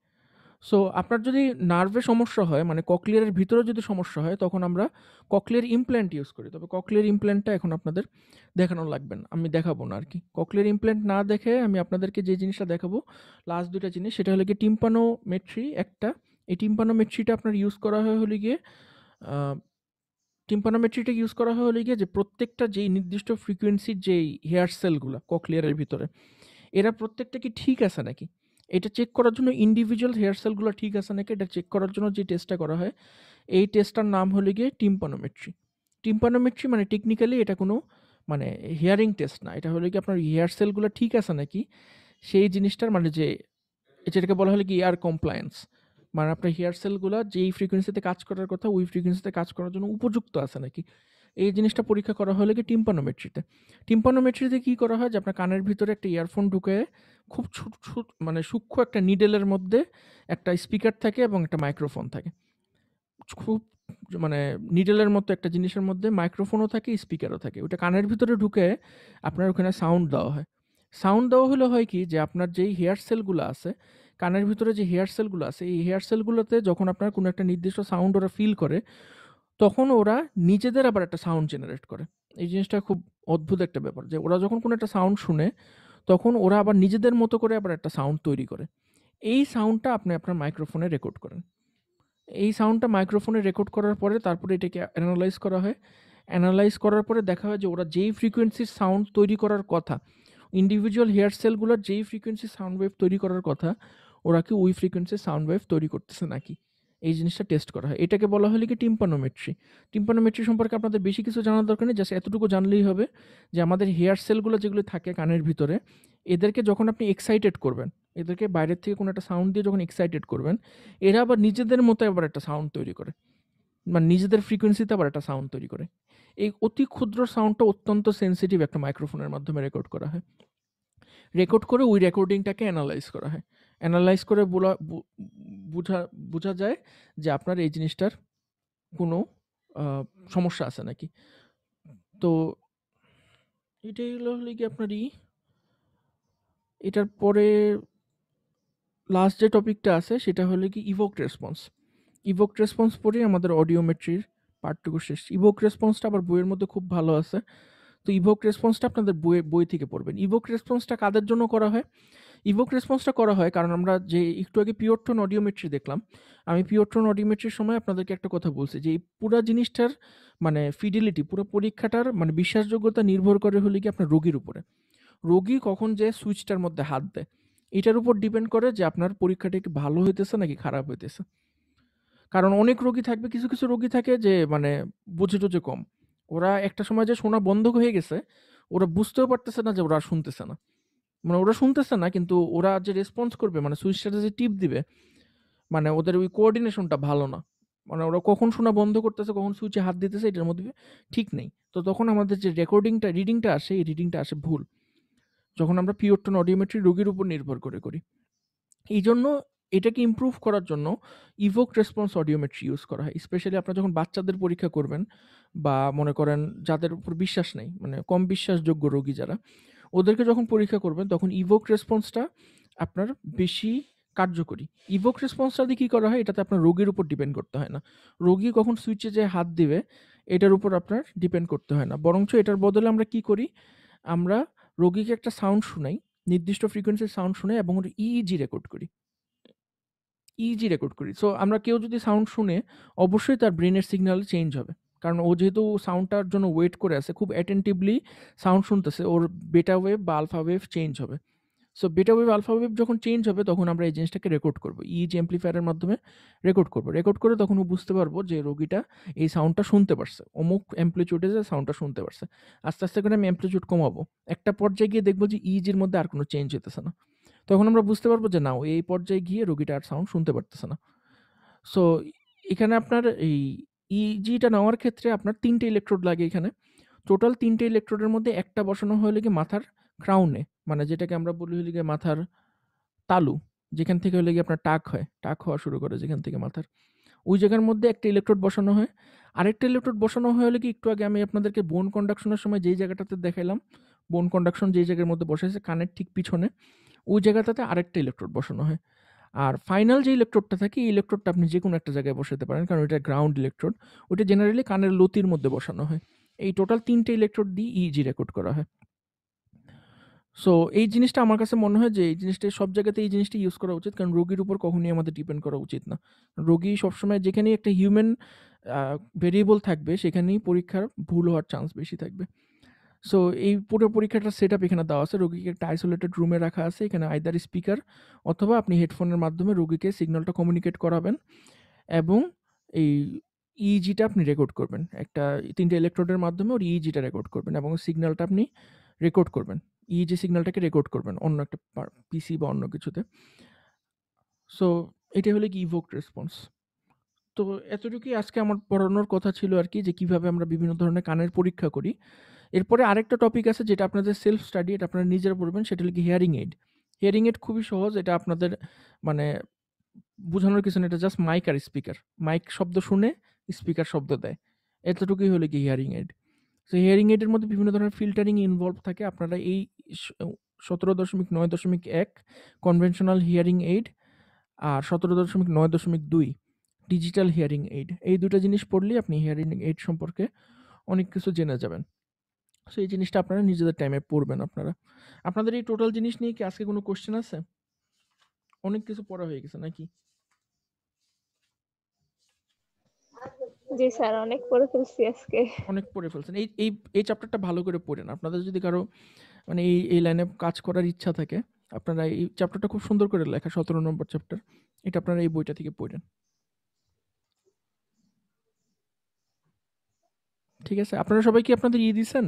B: সো আপনার যদি নার্ভে সমস্যা হয়, মানে ককলিয়ারের ভিতরে যদি সমস্যা হয়, তখন আমরা ককলিয়ার ইমপ্ল্যান্ট ইউজ করি। তবে ককলিয়ার ইমপ্ল্যান্টটা এখন আপনাদের দেখানো লাগবে না, আমি দেখাবো না আর কি। ককলিয়ার ইমপ্ল্যান্ট না দেখে আমি আপনাদেরকে যে জিনিসটা দেখাবো, লাস্ট দুইটা জিনিস, সেটা হলো গিয়ে টিম্পানোমেট্রি একটা। এই টিম্পানোমেট্রিটা আপনার ইউজ করা হয় হলে গিয়ে টিম্পানোমেট্রিটা ইউজ করা হয় হলে গিয়ে যে প্রত্যেকটা যেই নির্দিষ্ট ফ্রিকোয়েন্সির যেই হেয়ার সেলগুলো ককলিয়ারের ভিতরে, এরা প্রত্যেকটা কি ঠিক আছে নাকি, এটা চেক করার জন্য ইন্ডিভিজুয়াল হেয়ার সেলগুলো ঠিক আছে নাকি এটা চেক করার জন্য যে টেস্টটা করা হয়, এই টেস্টটার নাম হলো গিয়ে টিম্পানোমেট্রি। টিম্পানোমেট্রি মানে টেকনিক্যালি এটা কোনো মানে হিয়ারিং টেস্ট না, এটা হলো কি আপনার হেয়ার সেলগুলো ঠিক আছে নাকি সেই জিনিসটার মানে যে যেটাকে বলা হলো কি এয়ার কমপ্লায়েন্স, মানে আপনার হেয়ার সেলগুলো যেই ফ্রিকোয়েন্সিতে কাজ করার কথা ওই ফ্রিকোয়েন্সিতে কাজ করার জন্য উপযুক্ত আছে নাকি, এই জিনিসটা পরীক্ষা করা হলে কি টিম্পানোমেট্রিতে। টিম্পানোমেট্রিতে কী করা হয় যে আপনার কানের ভিতরে একটা ইয়ারফোন ঢুকে খুব মানে সূক্ষ্ম একটা নিডেলের মধ্যে একটা স্পিকার থাকে এবং একটা মাইক্রোফোন থাকে। খুব মানে নিডেলের মতো একটা জিনিসের মধ্যে মাইক্রোফোনও থাকে, স্পিকারও থাকে। ওটা কানের ভিতরে ঢুকে আপনার ওখানে সাউন্ড দেওয়া হয়। সাউন্ড দেওয়া হলে হয় কি যে আপনার যেই হেয়ার সেলগুলো আছে, কানের ভিতরে যে হেয়ার সেলগুলো আছে, এই হেয়ার সেলগুলোতে যখন আপনার কোনো একটা নির্দিষ্ট সাউন্ড ওরা ফিল করে, তখন ওরা নিজেদের আবার একটা সাউন্ড জেনারেট করে। এই জিনিসটা খুব অদ্ভুত একটা ব্যাপার যে ওরা যখন কোনো একটা সাউন্ড শুনে, তখন ওরা আবার নিজেদের মতো করে আবার একটা সাউন্ড তৈরি করে। এই সাউন্ডটা আপনি আপনার মাইক্রোফোনে রেকর্ড করেন। এই সাউন্ডটা মাইক্রোফোনে রেকর্ড করার পরে তারপরে এটাকে অ্যানালাইজ করা হয়। অ্যানালাইজ করার পরে দেখা হয় যে ওরা যেই ফ্রিকোয়েন্সির সাউন্ড তৈরি করার কথা, ইন্ডিভিজুয়াল হেয়ার সেলগুলোর যেই ফ্রিকোয়েন্সির সাউন্ড ওয়েভ তৈরি করার কথা, ওরা কি ওই ফ্রিকোয়েন্সির সাউন্ড ওয়েভ তৈরি করতেছে নাকি, এই জিনিসটা টেস্ট করা হয়। এটাকে বলা হলে কি টিম্পানোমেট্রি। টিম্পানোমেট্রি সম্পর্কে আপনাদের বেশি কিছু জানার দরকার নেই, জাস্ট এতটুকু জানলেই হবে যে আমাদের হেয়ার সেলগুলো যেগুলো থাকে কানের ভিতরে, এদেরকে যখন আপনি এক্সাইটেড করবেন, এদেরকে বাইরের থেকে কোনো একটা সাউন্ড দিয়ে যখন এক্সাইটেড করবেন, এরা আবার নিজেদের মতো আবার একটা সাউন্ড তৈরি করে, মানে নিজেদের ফ্রিকোয়েন্সিতে আবার একটা সাউন্ড তৈরি করে। এই অতি ক্ষুদ্র সাউন্ডটা অত্যন্ত সেন্সিটিভ একটা মাইক্রোফোনের মাধ্যমে রেকর্ড করা হয়। রেকর্ড করে ওই রেকর্ডিংটাকে অ্যানালাইজ করা হয়। অ্যানালাইজ করে বোঝা যায় যে আপনার এই জিনিসটার কোনো সমস্যা আছে নাকি। তো এটাই হলে কি আপনার এটার পরে লাস্ট যে টপিকটা আছে সেটা হলো কি ইভোক রেসপন্স। ইভোক রেসপন্স পরেই আমাদের অডিওমেট্রির পার্টটুকু শেষ। ইভোক রেসপন্সটা আবার বইয়ের মধ্যে খুব ভালো আছে, তো ইভোক রেসপন্সটা আপনাদের বই থেকে পড়বেন। ইভোক রেসপন্সটা কাদের জন্য করা হয়? ইভোক রেসপন্সটা করা হয় কারণ আমরা যে একটু আগে পিওর টোন অডিওমেট্রি দেখলাম, আমি পিওর টোন অডিওমেট্রির সময় আপনাদেরকে একটা কথা বলছি যে এই পুরো জিনিসটার মানে ফিডিলিটি, পুরো পরীক্ষাটার মানে বিশ্বাসযোগ্যতা নির্ভর করে হলে কি আপনার রোগীর উপরে। রোগী কখন যে সুইচটার মধ্যে হাত দেয় এটার উপর ডিপেন্ড করে যে আপনার পরীক্ষাটা কি ভালো হইতেছে নাকি খারাপ হইতেছে। কারণ অনেক রোগী থাকবে, কিছু কিছু রোগী থাকে যে মানে বুঝে টুঝে কম, ওরা একটা সময় যে শোনা বন্ধ হয়ে গেছে ওরা বুঝতেও পারতেছে না যে ওরা শুনতেছে না, মানে ওরা শুনতেছে না কিন্তু ওরা যে রেসপন্স করবে মানে সুইচটাতে যে টিপ দিবে মানে ওদের ওই কোঅর্ডিনেশনটা ভালো না, মানে ওরা কখন শোনা বন্ধ করতেছে কখন সুইচে হাত দিতেছে এটার মধ্যে ঠিক নেই। তো তখন আমাদের যে রিডিংটা আসে এই রিডিংটা আসে ভুল, যখন আমরা পিওর টোন অডিওমেট্রি রোগীর উপর নির্ভর করে করি। এই জন্য এটাকে ইমপ্রুভ করার জন্য ইভোক রেসপন্স অডিওমেট্রি ইউজ করা হয়। স্পেশালি আপনারা যখন বাচ্চাদের পরীক্ষা করবেন বা মনে করেন যাদের উপর বিশ্বাস নেই, মানে কম বিশ্বাসযোগ্য রোগী যারা, ওদেরকে যখন পরীক্ষা করবেন তখন ইভোক রেসপন্সটা আপনার বেশি কার্যকরী। ইভোক রেসপন্সটা দিয়ে কী করা হয়, এটাতে আপনার রোগীর উপর ডিপেন্ড করতে হয় না, রোগী কখন সুইচে যে হাত দিবে এটার উপর আপনার ডিপেন্ড করতে হয় না, বরঞ্চ এটার বদলে আমরা কি করি, আমরা রোগীকে একটা সাউন্ড শোনাই, নির্দিষ্ট ফ্রিকোয়েন্সির সাউন্ড শুনে এবং ওর ইইজি রেকর্ড করি। সো আমরা কেউ যদি সাউন্ড শুনে অবশ্যই তার ব্রেনের সিগন্যাল চেঞ্জ হবে, কারণ ও যেহেতু সাউন্ডটার জন্য ওয়েট করে আছে, খুব অ্যাটেন্টিভলি সাউন্ড শুনতেছে, ওর বেটা ওয়েভ বা আলফা ওয়েভ চেঞ্জ হবে। সো বেটা ওয়েভ আলফা ওয়েভ যখন চেঞ্জ হবে তখন আমরা এই জিনিসটাকে রেকর্ড করবো, ইজি অ্যাম্প্লিফায়ারের মাধ্যমে রেকর্ড করে তখন ও বুঝতে পারবো যে রোগীটা এই সাউন্ডটা শুনতে পারছে, অমুক অ্যাম্প্লিটিউডে যে সাউন্ডটা শুনতে পারছে। আস্তে আস্তে করে আমি অ্যাম্প্লিটিউড কমাবো, একটা পর্যায়ে গিয়ে দেখবো যে ইজির মধ্যে আর কোনো চেঞ্জ হতেছে না, তখন আমরা বুঝতে পারবো যে না, এই পর্যায়ে গিয়ে রোগীটা আর সাউন্ড শুনতে পারতেছে না। সো এখানে আপনার এই ইজিটা নেওয়ার ক্ষেত্রে আপনার 3টে ইলেকট্রোড লাগে এখানে। টোটাল 3টে ইলেকট্রোডের মধ্যে একটা বসানো হলো গিয়ে মাথার ক্রাউনে, মানে যেটাকে আমরা বলি হলো গিয়ে মাথার তালু, যেখান থেকে হলো গিয়ে আপনার টাক হওয়া শুরু করে যেখান থেকে মাথার, ওই জায়গার মধ্যে একটা ইলেকট্রোড বসানো হয়। আরেকটা ইলেকট্রোড বসানো হয় হলো কি, একটু আগে আমি আপনাদেরকে বোন কন্ডাকশনের সময় যেই জায়গাটাতে দেখাইলাম, বোন কন্ডাকশন যেই জায়গার মধ্যে বসাইছে কানের ঠিক পিছনে, ওই জায়গাটাতে আরেকটা ইলেকট্রোড বসানো হয়। আর ফাইনাল যে ইলেকট্রোডটা থাকে এই ইলেকট্রোডটা আপনি যে কোনো একটা জায়গায় বসাতে পারেন, কারণ এটা গ্রাউন্ড ইলেকট্রোড, ওটা জেনারেলি কানের লতির মধ্যে বসানো হয়। এই টোটাল 3টে ইলেকট্রোড দিয়ে ইজি রেকর্ড করা হয়। সো এই জিনিসটা আমার কাছে মনে হয় যে এই জিনিসটা সব জায়গাতে এই জিনিসটা ইউজ করা উচিত, কারণ রোগীর উপর কখনোই আমাদের ডিপেন্ড করা উচিত না। রোগী সবসময় যেখানেই একটা হিউম্যান ভেরিয়েবল থাকবে সেখানেই পরীক্ষার ভুল হওয়ার চান্স বেশি থাকবে। সো এই পুরো পরীক্ষাটার সেটআপ এখানে দেওয়া আছে, রোগীকে একটা আইসোলেটেড রুমে রাখা আছে, এখানে আইদার স্পিকার অথবা আপনি হেডফোনের মাধ্যমে রোগীকে সিগন্যালটা কমিউনিকেট করাবেন এবং এই ইইজিটা আপনি রেকর্ড করবেন, একটা 3টে ইলেকট্রোডের মাধ্যমে ওর ইইজিটা রেকর্ড করবেন এবং সিগন্যালটা আপনি রেকর্ড করবেন, ইইজি সিগন্যালটাকে রেকর্ড করবেন অন্য একটা পিসি বা অন্য কিছুতে। সো এটা হলো কি ইভোক রেসপন্স। তো এতটুকুই আজকে আমার পড়ানোর কথা ছিল আর কি, যে কিভাবে আমরা বিভিন্ন ধরনের কানের পরীক্ষা করি। এরপরে আরেকটা টপিক আছে যেটা আপনাদের সেলফ স্টাডি, এটা আপনারা নিজেরা পড়বেন, সেটা হলো কি হিয়ারিং এইড। হিয়ারিং এইড খুবই সহজ, এটা আপনাদের মানে বোঝানোর কিছু না, এটা জাস্ট মাইক আর স্পিকার, মাইক শব্দ শুনে স্পিকার শব্দ দেয়, এতটুকুই হলো কি হিয়ারিং এইড। তো হিয়ারিং এইডের মধ্যে বিভিন্ন ধরনের ফিল্টারিং ইনভলভ থাকে, আপনারা এই 17.9.1 কনভেনশনাল হিয়ারিং এইড আর 17.9.2 ডিজিটাল হিয়ারিং এইড, এই দুটো জিনিস পড়লেই আপনি হিয়ারিং এইড সম্পর্কে অনেক কিছু জেনে যাবেন। সো এই জিনিসটা আপনারা নিজেদের টাইমে পড়বেন। আপনাদের এই টোটাল জিনিস নিয়ে কি আজকে কোনো কোশ্চেন আছে? অনেক কিছু পড়া হয়ে গেছে নাকি?
C: জি স্যার, অনেক পড়ে ফেলছি আজকে।
B: অনেক পড়ে ফেলছেন। এই এই এই চ্যাপ্টারটা ভালো করে পড়েন। আপনাদের যদি কারো মানে এই লাইনে কাজ করার ইচ্ছা থাকে, আপনারা এই চ্যাপ্টারটা খুব সুন্দর করে লেখা, 17 নম্বর চ্যাপ্টার, এটা আপনারা এই বইটা থেকে পড়েন। ঠিক আছে, আপনারা সবাই কি আপনাদের দিছেন,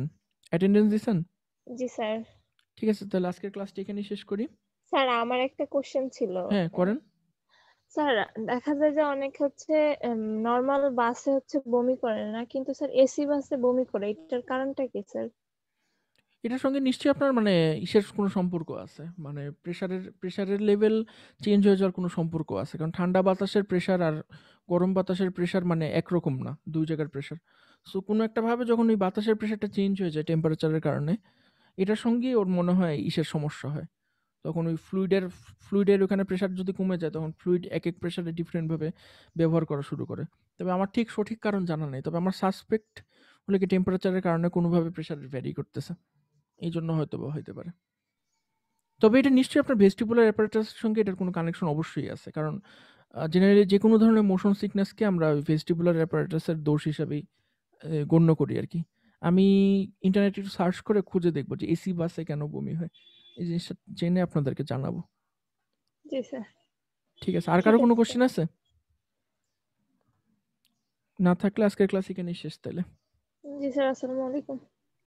B: অ্যাটেন্ডেন্স দিছেন?
C: জি স্যার।
B: ঠিক আছে, তাহলে আজকের ক্লাসটা এখানেই শেষ করি।
C: স্যার, আমার একটা কোশ্চেন ছিল।
B: হ্যাঁ করেন।
C: স্যার, দেখা যায় যে অনেক হচ্ছে নর্মাল বাসে হচ্ছে বমি করে না, কিন্তু স্যার এসি বাসে বমি করে, এটার কারণটা কি স্যার?
B: এটার সঙ্গে নিশ্চয়ই আপনার মানে ইসের কোনো সম্পর্ক আছে, মানে প্রেশারের লেভেল চেঞ্জ হয়ে যাওয়ার কোনো সম্পর্ক আছে, কারণ ঠান্ডা বাতাসের প্রেশার আর গরম বাতাসের প্রেশার মানে একরকম না, দুই জায়গার প্রেশার। সো কোনো একটা ভাবে যখন ওই বাতাসের প্রেশারটা চেঞ্জ হয়ে যায় টেম্পারেচারের কারণে, এটার সঙ্গে ওর মনে হয় ইসের সমস্যা হয়, তখন ওই ফ্লুইডের ওখানে প্রেশার যদি কমে যায় তখন ফ্লুইড এক এক প্রেশারে ডিফারেন্টভাবে ব্যবহার করা শুরু করে। তবে আমার ঠিক সঠিক কারণ জানা নেই, তবে আমার সাসপেক্ট হলে কি টেম্পারেচারের কারণে কোনোভাবে প্রেশার ভ্যারি করতেছে, এই জন্য হয়তো বা হইতে পারে। তবে এটা নিশ্চয়ই আপনার ভেস্টিবুলার অ্যাপারেটাসের সঙ্গে এটার কোনো কানেকশন অবশ্যই আছে, কারণ জেনারেলি যে কোনো ধরনের মোশন সিকনেসকে আমরা ভেস্টিবুলার অ্যাপারেটাসের দোষ হিসাবেই গণ্য করি আর কি। আমি ইন্টারনেটে একটু সার্চ করে খুঁজে দেখবো যে এসি বাসে কেন বমি হয়, এই জিনিসটা জেনে আপনাদেরকে জানাবো।
C: জি স্যার।
B: ঠিক আছে, আর
C: ঠিক
B: কারো কোনো
C: আছে
B: কোশ্চেন আছে? না থাকলে আজকের ক্লাস এখানেই শেষ তাহলে।
C: জি স্যার, আসসালামু আলাইকুম।